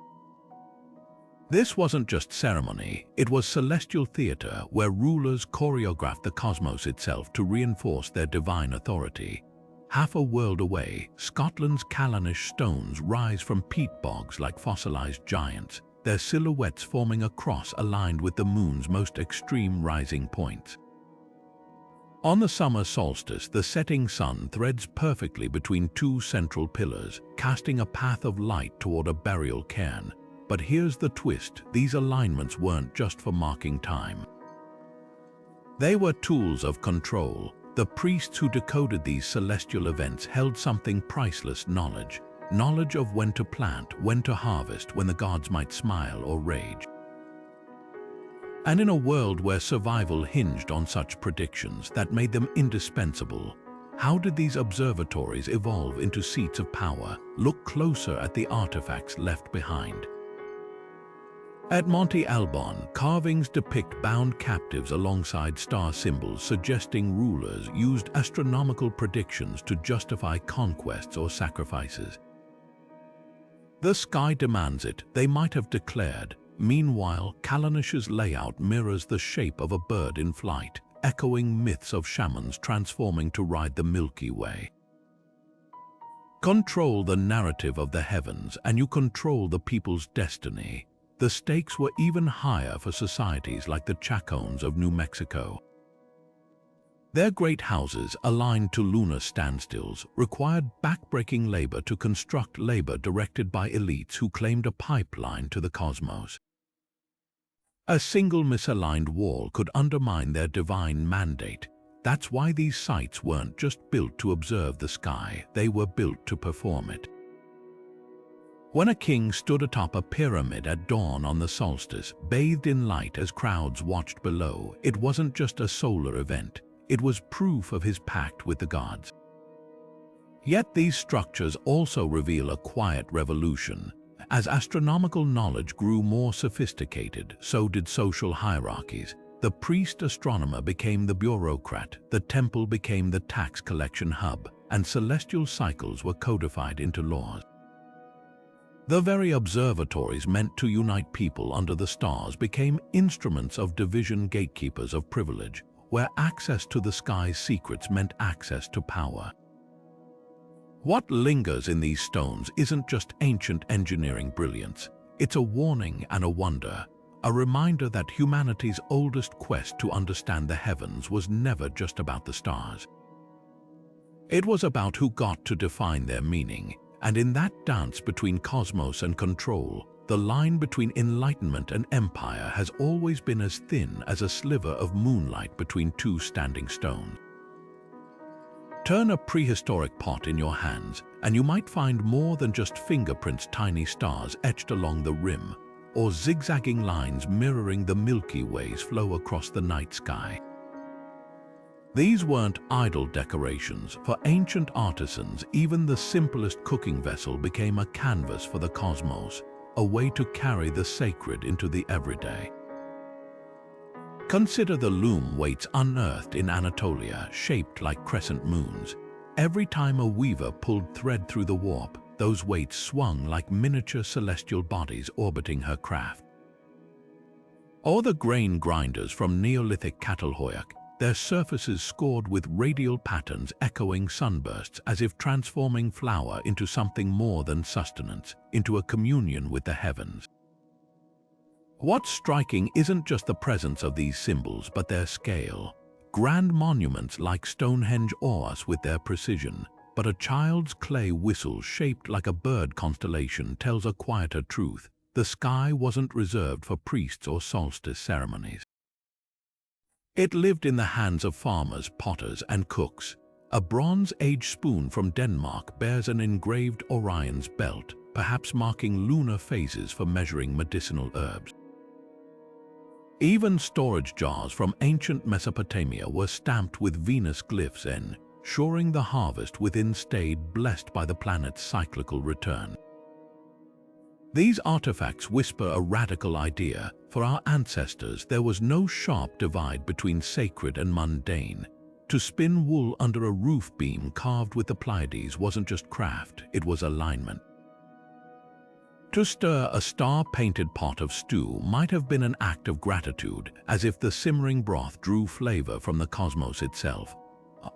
This wasn't just ceremony, it was celestial theater where rulers choreographed the cosmos itself to reinforce their divine authority. Half a world away, Scotland's Callanish stones rise from peat bogs like fossilized giants, their silhouettes forming a cross aligned with the moon's most extreme rising points. On the summer solstice, the setting sun threads perfectly between two central pillars, casting a path of light toward a burial cairn. But here's the twist, these alignments weren't just for marking time. They were tools of control. The priests who decoded these celestial events held something priceless: knowledge. Knowledge of when to plant, when to harvest, when the gods might smile or rage. And in a world where survival hinged on such predictions that made them indispensable, how did these observatories evolve into seats of power? Look closer at the artifacts left behind. At Monte Albán, carvings depict bound captives alongside star symbols, suggesting rulers used astronomical predictions to justify conquests or sacrifices. The sky demands it, they might have declared. Meanwhile, Callanish's layout mirrors the shape of a bird in flight, echoing myths of shamans transforming to ride the Milky Way. Control the narrative of the heavens, and you control the people's destiny. The stakes were even higher for societies like the Chacones of New Mexico. Their great houses, aligned to lunar standstills, required backbreaking labor to construct, labor directed by elites who claimed a pipeline to the cosmos. A single misaligned wall could undermine their divine mandate. That's why these sites weren't just built to observe the sky, they were built to perform it. When a king stood atop a pyramid at dawn on the solstice, bathed in light as crowds watched below, it wasn't just a solar event. It was proof of his pact with the gods. Yet these structures also reveal a quiet revolution. As astronomical knowledge grew more sophisticated, so did social hierarchies. The priest-astronomer became the bureaucrat, the temple became the tax collection hub, and celestial cycles were codified into laws. The very observatories meant to unite people under the stars became instruments of division, gatekeepers of privilege, where access to the sky's secrets meant access to power. What lingers in these stones isn't just ancient engineering brilliance, it's a warning and a wonder, a reminder that humanity's oldest quest to understand the heavens was never just about the stars. It was about who got to define their meaning, and in that dance between cosmos and control, the line between enlightenment and empire has always been as thin as a sliver of moonlight between two standing stones. Turn a prehistoric pot in your hands, and you might find more than just fingerprints, tiny stars etched along the rim, or zigzagging lines mirroring the Milky Way's flow across the night sky. These weren't idle decorations. For ancient artisans, even the simplest cooking vessel became a canvas for the cosmos, a way to carry the sacred into the everyday. Consider the loom weights unearthed in Anatolia, shaped like crescent moons. Every time a weaver pulled thread through the warp, those weights swung like miniature celestial bodies orbiting her craft. Or the grain grinders from Neolithic Catalhoyuk, their surfaces scored with radial patterns echoing sunbursts as if transforming flour into something more than sustenance, into a communion with the heavens. What's striking isn't just the presence of these symbols, but their scale. Grand monuments like Stonehenge awe us with their precision, but a child's clay whistle shaped like a bird constellation tells a quieter truth. The sky wasn't reserved for priests or solstice ceremonies. It lived in the hands of farmers, potters, and cooks. A Bronze Age spoon from Denmark bears an engraved Orion's belt, perhaps marking lunar phases for measuring medicinal herbs. Even storage jars from ancient Mesopotamia were stamped with Venus glyphs, ensuring the harvest within stayed blessed by the planet's cyclical return. These artifacts whisper a radical idea. For our ancestors, there was no sharp divide between sacred and mundane. To spin wool under a roof beam carved with the Pleiades wasn't just craft, it was alignment. To stir a star-painted pot of stew might have been an act of gratitude, as if the simmering broth drew flavor from the cosmos itself.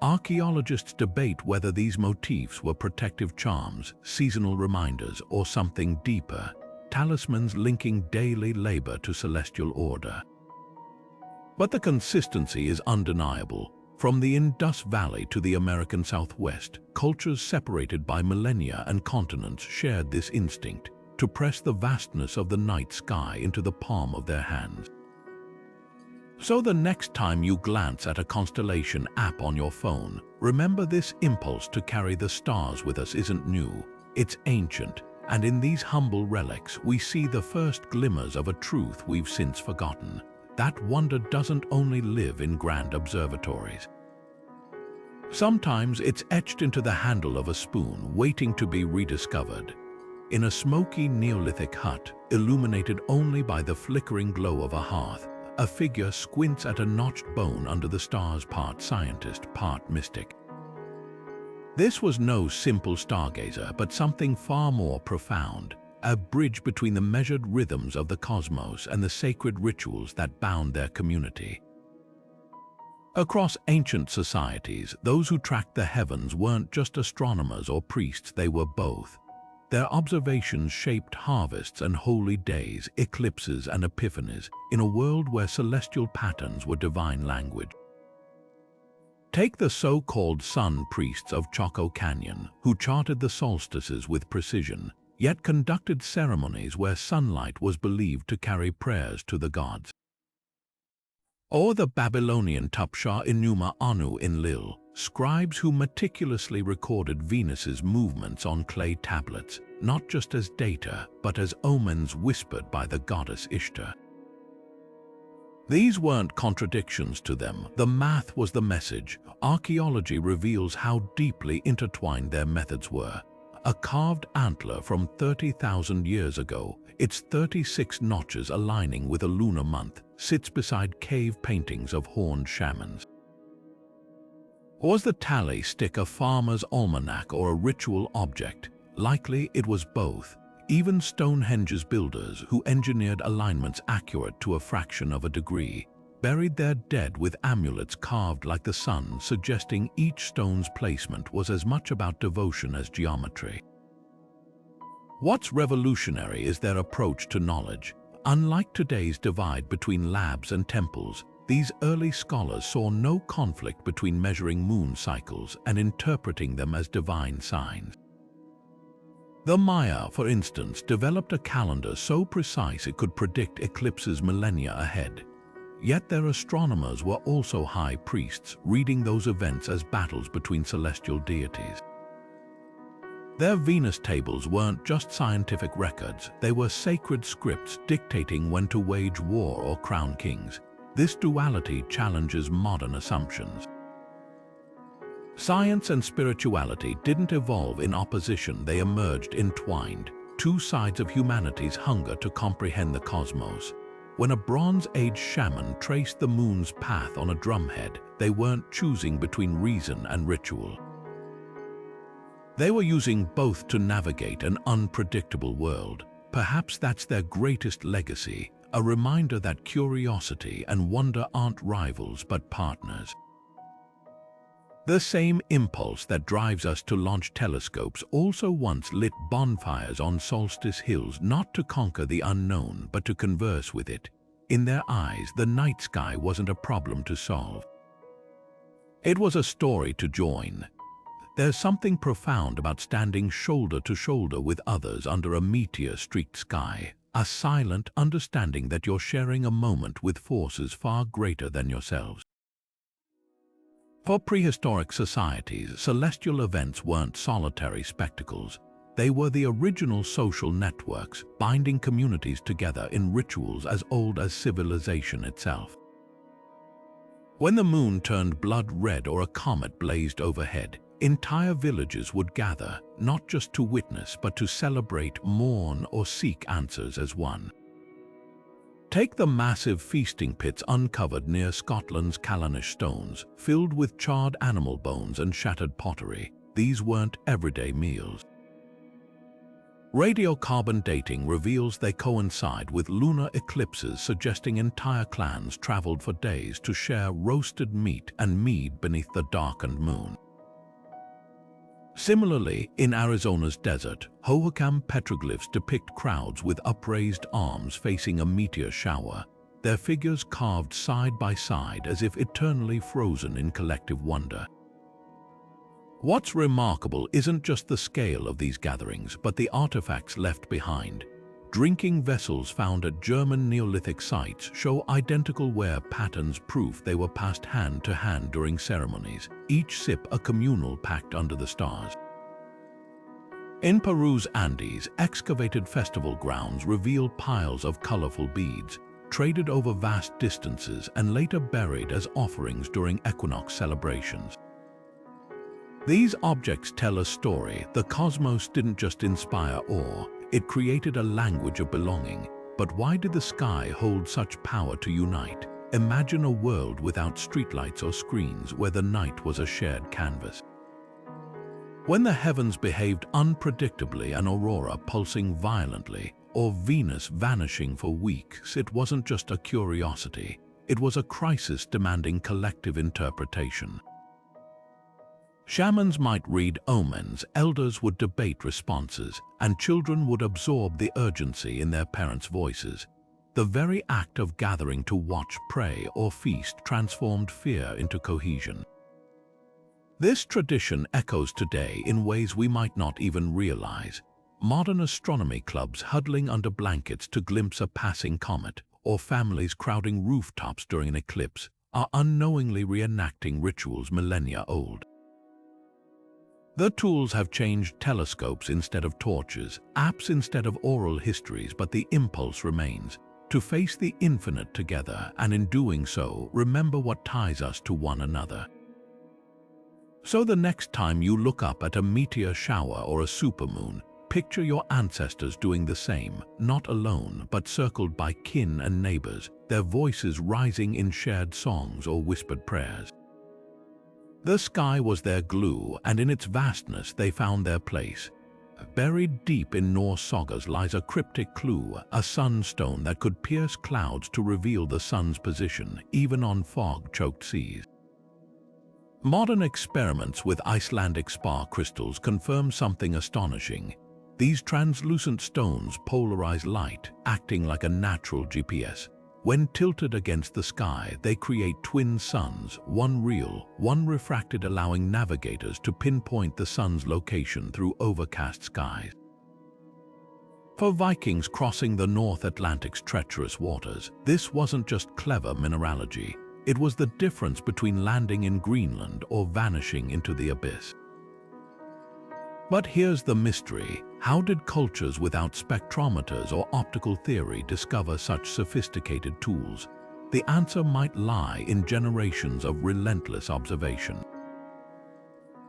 Archaeologists debate whether these motifs were protective charms, seasonal reminders, or something deeper, talismans linking daily labor to celestial order. But the consistency is undeniable. From the Indus Valley to the American Southwest, cultures separated by millennia and continents shared this instinct to press the vastness of the night sky into the palm of their hands. So the next time you glance at a constellation app on your phone, remember this impulse to carry the stars with us isn't new, it's ancient, and in these humble relics we see the first glimmers of a truth we've since forgotten. That wonder doesn't only live in grand observatories. Sometimes it's etched into the handle of a spoon, waiting to be rediscovered. In a smoky Neolithic hut, illuminated only by the flickering glow of a hearth, a figure squints at a notched bone under the stars, part scientist, part mystic. This was no simple stargazer, but something far more profound, a bridge between the measured rhythms of the cosmos and the sacred rituals that bound their community. Across ancient societies, those who tracked the heavens weren't just astronomers or priests, they were both. Their observations shaped harvests and holy days, eclipses and epiphanies, in a world where celestial patterns were divine language. Take the so-called sun priests of Choco Canyon, who charted the solstices with precision, yet conducted ceremonies where sunlight was believed to carry prayers to the gods. Or the Babylonian Tupshar Enuma Anu Enlil, scribes who meticulously recorded Venus's movements on clay tablets, not just as data, but as omens whispered by the goddess Ishtar. These weren't contradictions to them. The math was the message. Archaeology reveals how deeply intertwined their methods were. A carved antler from 30,000 years ago, its 36 notches aligning with a lunar month, sits beside cave paintings of horned shamans. Was the tally stick a farmer's almanac or a ritual object? Likely it was both. Even Stonehenge's builders, who engineered alignments accurate to a fraction of a degree, buried their dead with amulets carved like the sun, suggesting each stone's placement was as much about devotion as geometry. What's revolutionary is their approach to knowledge. Unlike today's divide between labs and temples, these early scholars saw no conflict between measuring moon cycles and interpreting them as divine signs. The Maya, for instance, developed a calendar so precise it could predict eclipses millennia ahead. Yet their astronomers were also high priests, reading those events as battles between celestial deities. Their Venus tables weren't just scientific records, they were sacred scripts dictating when to wage war or crown kings. This duality challenges modern assumptions. Science and spirituality didn't evolve in opposition, they emerged entwined, two sides of humanity's hunger to comprehend the cosmos. When a Bronze Age shaman traced the moon's path on a drumhead, they weren't choosing between reason and ritual. They were using both to navigate an unpredictable world. Perhaps that's their greatest legacy, a reminder that curiosity and wonder aren't rivals but partners. The same impulse that drives us to launch telescopes also once lit bonfires on solstice hills, not to conquer the unknown but to converse with it. In their eyes, the night sky wasn't a problem to solve. It was a story to join. There's something profound about standing shoulder to shoulder with others under a meteor-streaked sky, a silent understanding that you're sharing a moment with forces far greater than yourselves. For prehistoric societies, celestial events weren't solitary spectacles. They were the original social networks, binding communities together in rituals as old as civilization itself. When the moon turned blood red or a comet blazed overhead, entire villages would gather, not just to witness but to celebrate, mourn, or seek answers as one. Take the massive feasting pits uncovered near Scotland's Callanish stones, filled with charred animal bones and shattered pottery. These weren't everyday meals. Radiocarbon dating reveals they coincide with lunar eclipses, suggesting entire clans traveled for days to share roasted meat and mead beneath the darkened moon. Similarly, in Arizona's desert, Hohokam petroglyphs depict crowds with upraised arms facing a meteor shower, their figures carved side by side as if eternally frozen in collective wonder. What's remarkable isn't just the scale of these gatherings, but the artifacts left behind. Drinking vessels found at German Neolithic sites show identical wear patterns, proof they were passed hand to hand during ceremonies, each sip a communal pact under the stars. In Peru's Andes, excavated festival grounds reveal piles of colorful beads, traded over vast distances and later buried as offerings during equinox celebrations. These objects tell a story. The cosmos didn't just inspire awe, it created a language of belonging. But why did the sky hold such power to unite? Imagine a world without streetlights or screens, where the night was a shared canvas. When the heavens behaved unpredictably, an aurora pulsing violently, or Venus vanishing for weeks, it wasn't just a curiosity. It was a crisis demanding collective interpretation. Shamans might read omens, elders would debate responses, and children would absorb the urgency in their parents' voices. The very act of gathering to watch, pray, or feast transformed fear into cohesion. This tradition echoes today in ways we might not even realize. Modern astronomy clubs huddling under blankets to glimpse a passing comet, or families crowding rooftops during an eclipse, are unknowingly reenacting rituals millennia old. The tools have changed: telescopes instead of torches, apps instead of oral histories, but the impulse remains, to face the infinite together, and in doing so, remember what ties us to one another. So the next time you look up at a meteor shower or a supermoon, picture your ancestors doing the same, not alone, but circled by kin and neighbors, their voices rising in shared songs or whispered prayers. The sky was their glue, and in its vastness they found their place. Buried deep in Norse sagas lies a cryptic clue, a sunstone that could pierce clouds to reveal the sun's position, even on fog-choked seas. Modern experiments with Icelandic spar crystals confirm something astonishing. These translucent stones polarize light, acting like a natural GPS. When tilted against the sky, they create twin suns, one real, one refracted, allowing navigators to pinpoint the sun's location through overcast skies. For Vikings crossing the North Atlantic's treacherous waters, this wasn't just clever mineralogy. It was the difference between landing in Greenland or vanishing into the abyss. But here's the mystery. How did cultures without spectrometers or optical theory discover such sophisticated tools? The answer might lie in generations of relentless observation.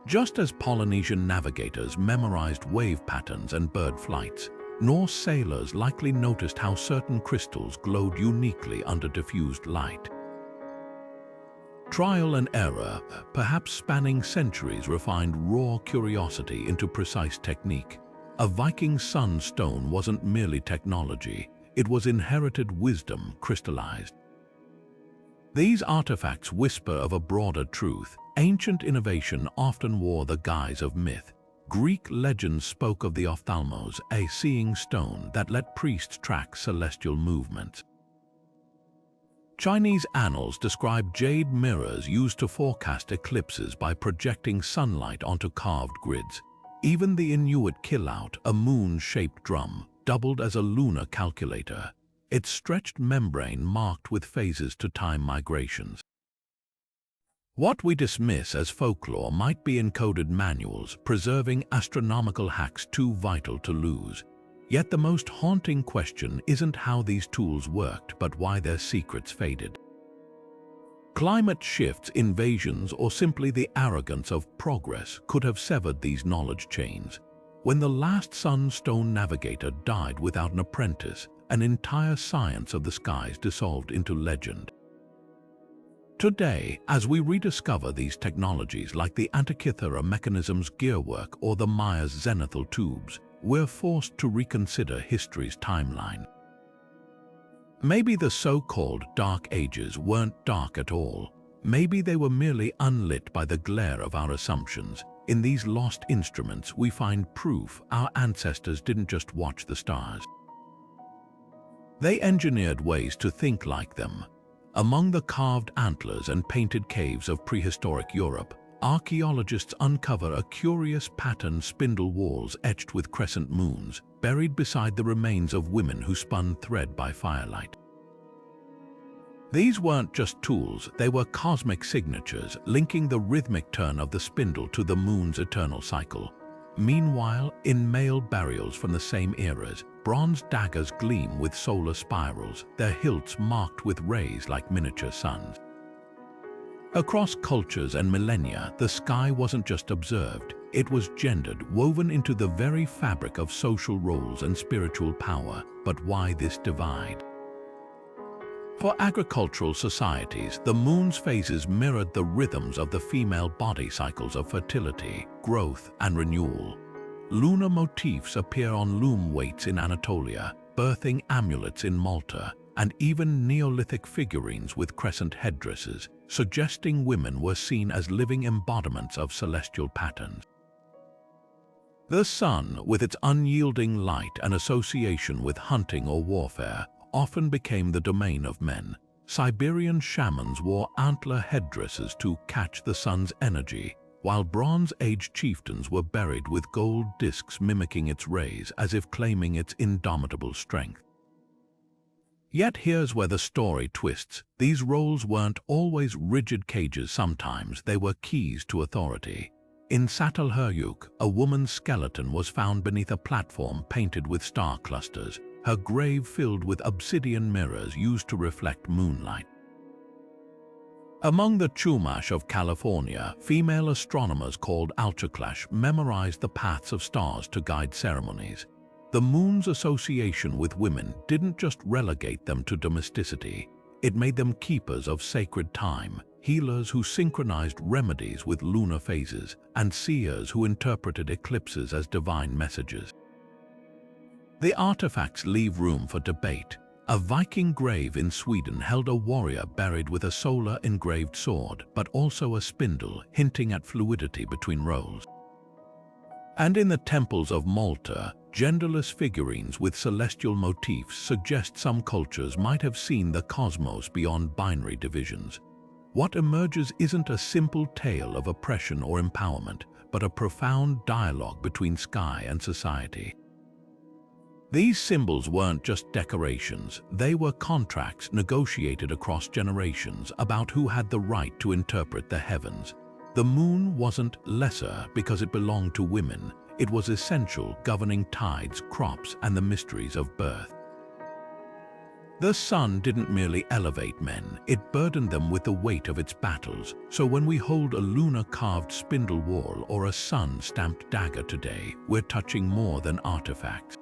Just as Polynesian navigators memorized wave patterns and bird flights, Norse sailors likely noticed how certain crystals glowed uniquely under diffused light. Trial and error, perhaps spanning centuries, refined raw curiosity into precise technique. A Viking sunstone wasn't merely technology, it was inherited wisdom crystallized. These artifacts whisper of a broader truth. Ancient innovation often wore the guise of myth. Greek legends spoke of the ophthalmos, a seeing stone that let priests track celestial movements. Chinese annals describe jade mirrors used to forecast eclipses by projecting sunlight onto carved grids. Even the Inuit kilaut, a moon-shaped drum, doubled as a lunar calculator, its stretched membrane marked with phases to time migrations. What we dismiss as folklore might be encoded manuals, preserving astronomical hacks too vital to lose. Yet the most haunting question isn't how these tools worked, but why their secrets faded. Climate shifts, invasions, or simply the arrogance of progress could have severed these knowledge chains. When the last sunstone navigator died without an apprentice, an entire science of the skies dissolved into legend. Today, as we rediscover these technologies like the Antikythera mechanism's gearwork or the Maya's zenithal tubes, we're forced to reconsider history's timeline. Maybe the so-called Dark Ages weren't dark at all. Maybe they were merely unlit by the glare of our assumptions. In these lost instruments, we find proof our ancestors didn't just watch the stars. They engineered ways to think like them. Among the carved antlers and painted caves of prehistoric Europe, archaeologists uncover a curious patterned spindle walls etched with crescent moons, buried beside the remains of women who spun thread by firelight. These weren't just tools, they were cosmic signatures, linking the rhythmic turn of the spindle to the moon's eternal cycle. Meanwhile, in male burials from the same eras, bronze daggers gleam with solar spirals, their hilts marked with rays like miniature suns. Across cultures and millennia, the sky wasn't just observed, it was gendered, woven into the very fabric of social roles and spiritual power. But why this divide? For agricultural societies, the moon's phases mirrored the rhythms of the female body cycles of fertility, growth, and renewal. Lunar motifs appear on loom weights in Anatolia, birthing amulets in Malta, and even Neolithic figurines with crescent headdresses, suggesting women were seen as living embodiments of celestial patterns. The sun, with its unyielding light and association with hunting or warfare, often became the domain of men. Siberian shamans wore antler headdresses to catch the sun's energy, while Bronze Age chieftains were buried with gold discs mimicking its rays as if claiming its indomitable strength. Yet here's where the story twists. These roles weren't always rigid cages, sometimes they were keys to authority. In Çatalhöyük, a woman's skeleton was found beneath a platform painted with star clusters, her grave filled with obsidian mirrors used to reflect moonlight. Among the Chumash of California, female astronomers called Alçaklaş memorized the paths of stars to guide ceremonies. The moon's association with women didn't just relegate them to domesticity, it made them keepers of sacred time, healers who synchronized remedies with lunar phases, and seers who interpreted eclipses as divine messages. The artifacts leave room for debate. A Viking grave in Sweden held a warrior buried with a solar-engraved sword, but also a spindle, hinting at fluidity between roles. And in the temples of Malta, genderless figurines with celestial motifs suggest some cultures might have seen the cosmos beyond binary divisions. What emerges isn't a simple tale of oppression or empowerment, but a profound dialogue between sky and society. These symbols weren't just decorations, they were contracts negotiated across generations about who had the right to interpret the heavens. The moon wasn't lesser because it belonged to women, it was essential, governing tides, crops, and the mysteries of birth. The sun didn't merely elevate men, it burdened them with the weight of its battles. So when we hold a lunar-carved spindle wall or a sun-stamped dagger today, we're touching more than artifacts.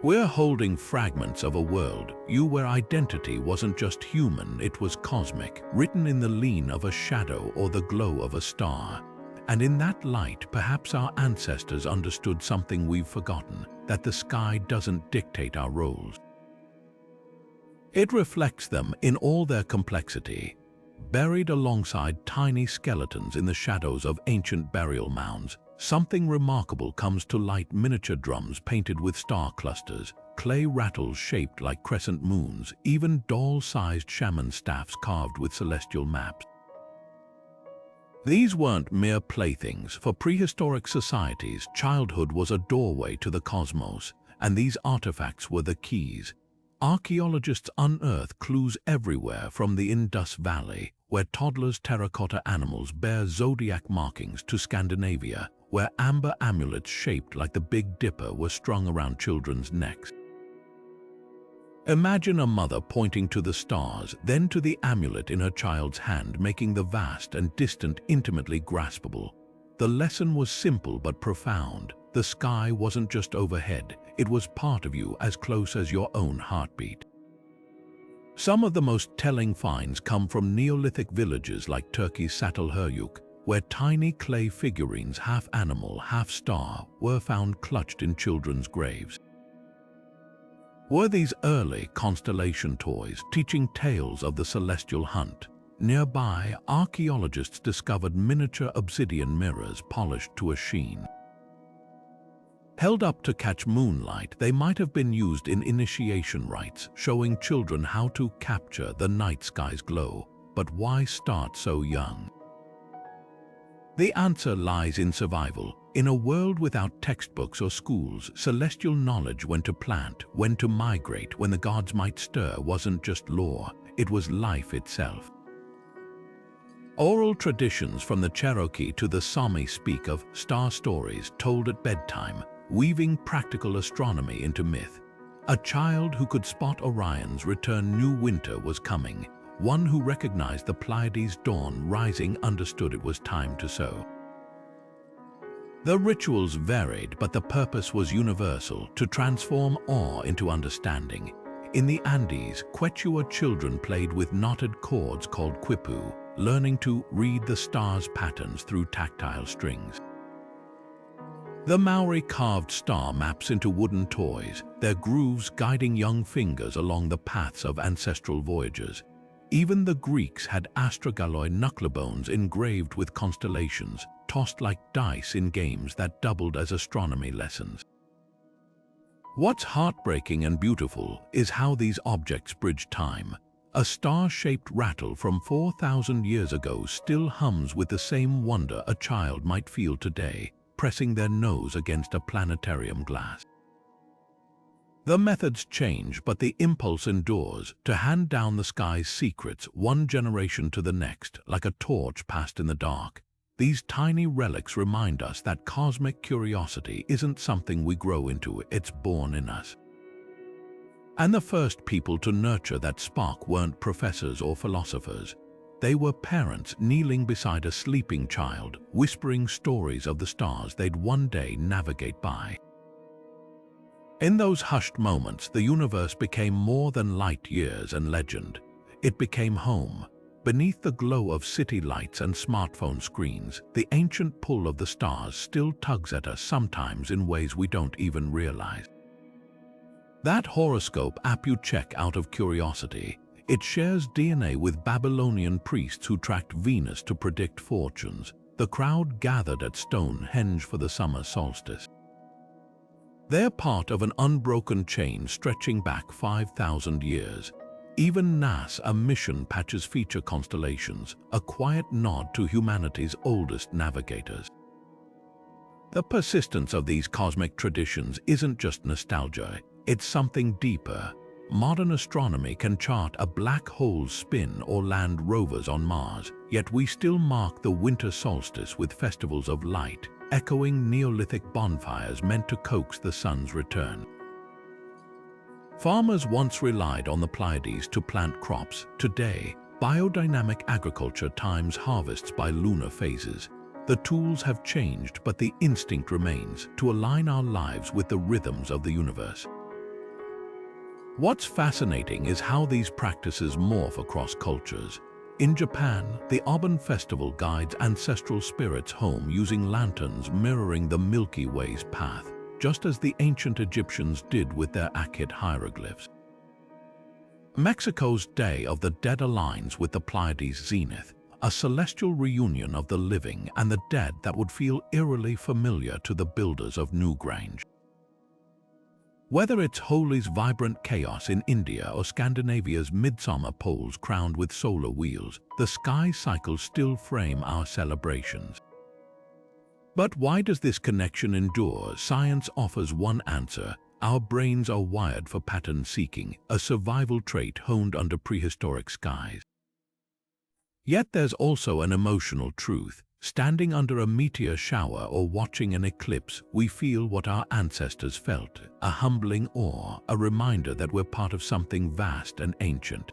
We're holding fragments of a world, where identity wasn't just human, it was cosmic, written in the lean of a shadow or the glow of a star. And in that light, perhaps our ancestors understood something we've forgotten, that the sky doesn't dictate our roles. It reflects them in all their complexity. Buried alongside tiny skeletons in the shadows of ancient burial mounds, something remarkable comes to light: miniature drums painted with star clusters, clay rattles shaped like crescent moons, even doll-sized shaman staffs carved with celestial maps. These weren't mere playthings. For prehistoric societies, childhood was a doorway to the cosmos, and these artifacts were the keys. Archaeologists unearth clues everywhere, from the Indus Valley, where toddlers' terracotta animals bear zodiac markings, to Scandinavia, where amber amulets shaped like the Big Dipper were strung around children's necks. Imagine a mother pointing to the stars, then to the amulet in her child's hand, making the vast and distant intimately graspable. The lesson was simple but profound. The sky wasn't just overhead, it was part of you, as close as your own heartbeat. Some of the most telling finds come from Neolithic villages like Turkey's Çatalhöyük, where tiny clay figurines, half animal, half star, were found clutched in children's graves. Were these early constellation toys, teaching tales of the celestial hunt? Nearby, archaeologists discovered miniature obsidian mirrors polished to a sheen. Held up to catch moonlight, they might have been used in initiation rites, showing children how to capture the night sky's glow. But why start so young? The answer lies in survival. In a world without textbooks or schools, celestial knowledge: when to plant, when to migrate, when the gods might stir, wasn't just lore, it was life itself. Oral traditions from the Cherokee to the Sami speak of star stories told at bedtime, weaving practical astronomy into myth. A child who could spot Orion's return knew winter was coming. One who recognized the Pleiades' dawn rising understood it was time to sow. The rituals varied, but the purpose was universal: to transform awe into understanding. In the Andes, Quechua children played with knotted cords called quipu, learning to read the stars' patterns through tactile strings. The Maori carved star maps into wooden toys, their grooves guiding young fingers along the paths of ancestral voyagers. Even the Greeks had astragaloi knucklebones engraved with constellations, tossed like dice in games that doubled as astronomy lessons. What's heartbreaking and beautiful is how these objects bridge time. A star-shaped rattle from 4,000 years ago still hums with the same wonder a child might feel today, pressing their nose against a planetarium glass. The methods change, but the impulse endures: to hand down the sky's secrets one generation to the next, like a torch passed in the dark. These tiny relics remind us that cosmic curiosity isn't something we grow into, it's born in us. And the first people to nurture that spark weren't professors or philosophers. They were parents kneeling beside a sleeping child, whispering stories of the stars they'd one day navigate by. In those hushed moments, the universe became more than light years and legend. It became home. Beneath the glow of city lights and smartphone screens, the ancient pull of the stars still tugs at us, sometimes in ways we don't even realize. That horoscope app you check out of curiosity, it shares DNA with Babylonian priests who tracked Venus to predict fortunes. The crowd gathered at Stonehenge for the summer solstice. They're part of an unbroken chain stretching back 5,000 years. Even NASA mission patches feature constellations, a quiet nod to humanity's oldest navigators. The persistence of these cosmic traditions isn't just nostalgia, it's something deeper. Modern astronomy can chart a black hole's spin or land rovers on Mars, yet we still mark the winter solstice with festivals of light, echoing Neolithic bonfires meant to coax the sun's return. Farmers once relied on the Pleiades to plant crops. Today, biodynamic agriculture times harvests by lunar phases. The tools have changed, but the instinct remains: to align our lives with the rhythms of the universe. What's fascinating is how these practices morph across cultures. In Japan, the Obon festival guides ancestral spirits home using lanterns mirroring the Milky Way's path, just as the ancient Egyptians did with their Akhet hieroglyphs. Mexico's Day of the Dead aligns with the Pleiades' zenith, a celestial reunion of the living and the dead that would feel eerily familiar to the builders of Newgrange. Whether it's Holi's vibrant chaos in India or Scandinavia's midsummer poles crowned with solar wheels, the sky cycles still frame our celebrations. But why does this connection endure? Science offers one answer. Our brains are wired for pattern seeking, a survival trait honed under prehistoric skies. Yet there's also an emotional truth. Standing under a meteor shower or watching an eclipse, we feel what our ancestors felt, a humbling awe, a reminder that we're part of something vast and ancient.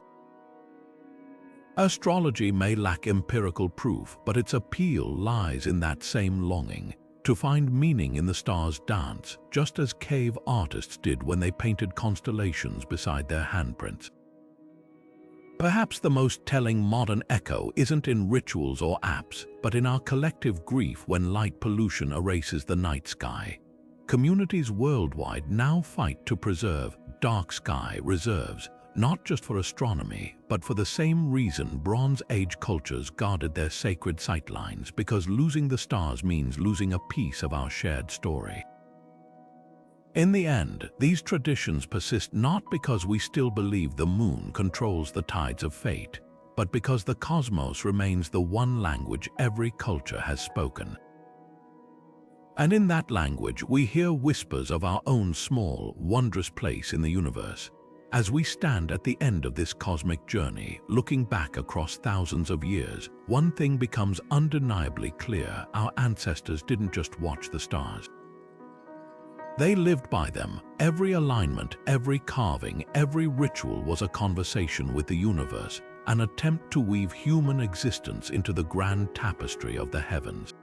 Astrology may lack empirical proof, but its appeal lies in that same longing, to find meaning in the stars' dance, just as cave artists did when they painted constellations beside their handprints. Perhaps the most telling modern echo isn't in rituals or apps, but in our collective grief when light pollution erases the night sky. Communities worldwide now fight to preserve dark sky reserves, not just for astronomy, but for the same reason Bronze Age cultures guarded their sacred sightlines, because losing the stars means losing a piece of our shared story. In the end, these traditions persist not because we still believe the moon controls the tides of fate, but because the cosmos remains the one language every culture has spoken. And in that language, we hear whispers of our own small, wondrous place in the universe. As we stand at the end of this cosmic journey, looking back across thousands of years, one thing becomes undeniably clear: our ancestors didn't just watch the stars. They lived by them. Every alignment, every carving, every ritual was a conversation with the universe, an attempt to weave human existence into the grand tapestry of the heavens.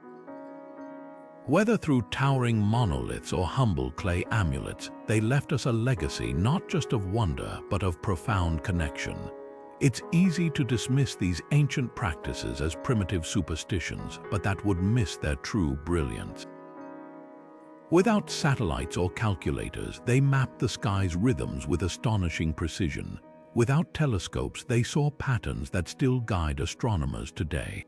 Whether through towering monoliths or humble clay amulets, they left us a legacy not just of wonder, but of profound connection. It's easy to dismiss these ancient practices as primitive superstitions, but that would miss their true brilliance. Without satellites or calculators, they mapped the sky's rhythms with astonishing precision. Without telescopes, they saw patterns that still guide astronomers today.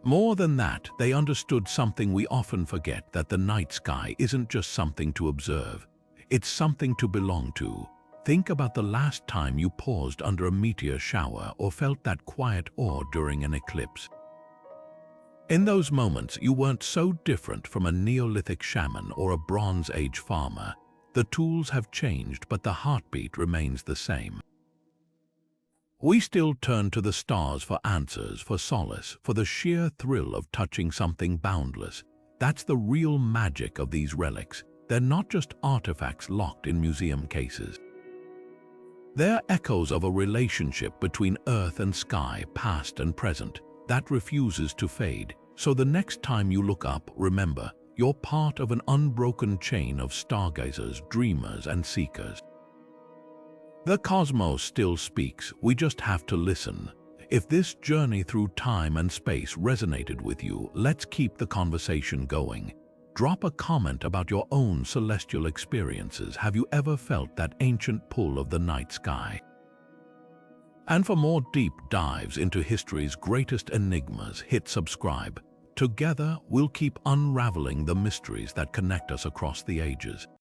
More than that, they understood something we often forget: that the night sky isn't just something to observe. It's something to belong to. Think about the last time you paused under a meteor shower or felt that quiet awe during an eclipse. In those moments, you weren't so different from a Neolithic shaman or a Bronze Age farmer. The tools have changed, but the heartbeat remains the same. We still turn to the stars for answers, for solace, for the sheer thrill of touching something boundless. That's the real magic of these relics. They're not just artifacts locked in museum cases. They're echoes of a relationship between earth and sky, past and present, that refuses to fade. So the next time you look up, remember, you're part of an unbroken chain of stargazers, dreamers, and seekers. The cosmos still speaks, we just have to listen. If this journey through time and space resonated with you, let's keep the conversation going. Drop a comment about your own celestial experiences. Have you ever felt that ancient pull of the night sky? And for more deep dives into history's greatest enigmas, hit subscribe. Together, we'll keep unraveling the mysteries that connect us across the ages.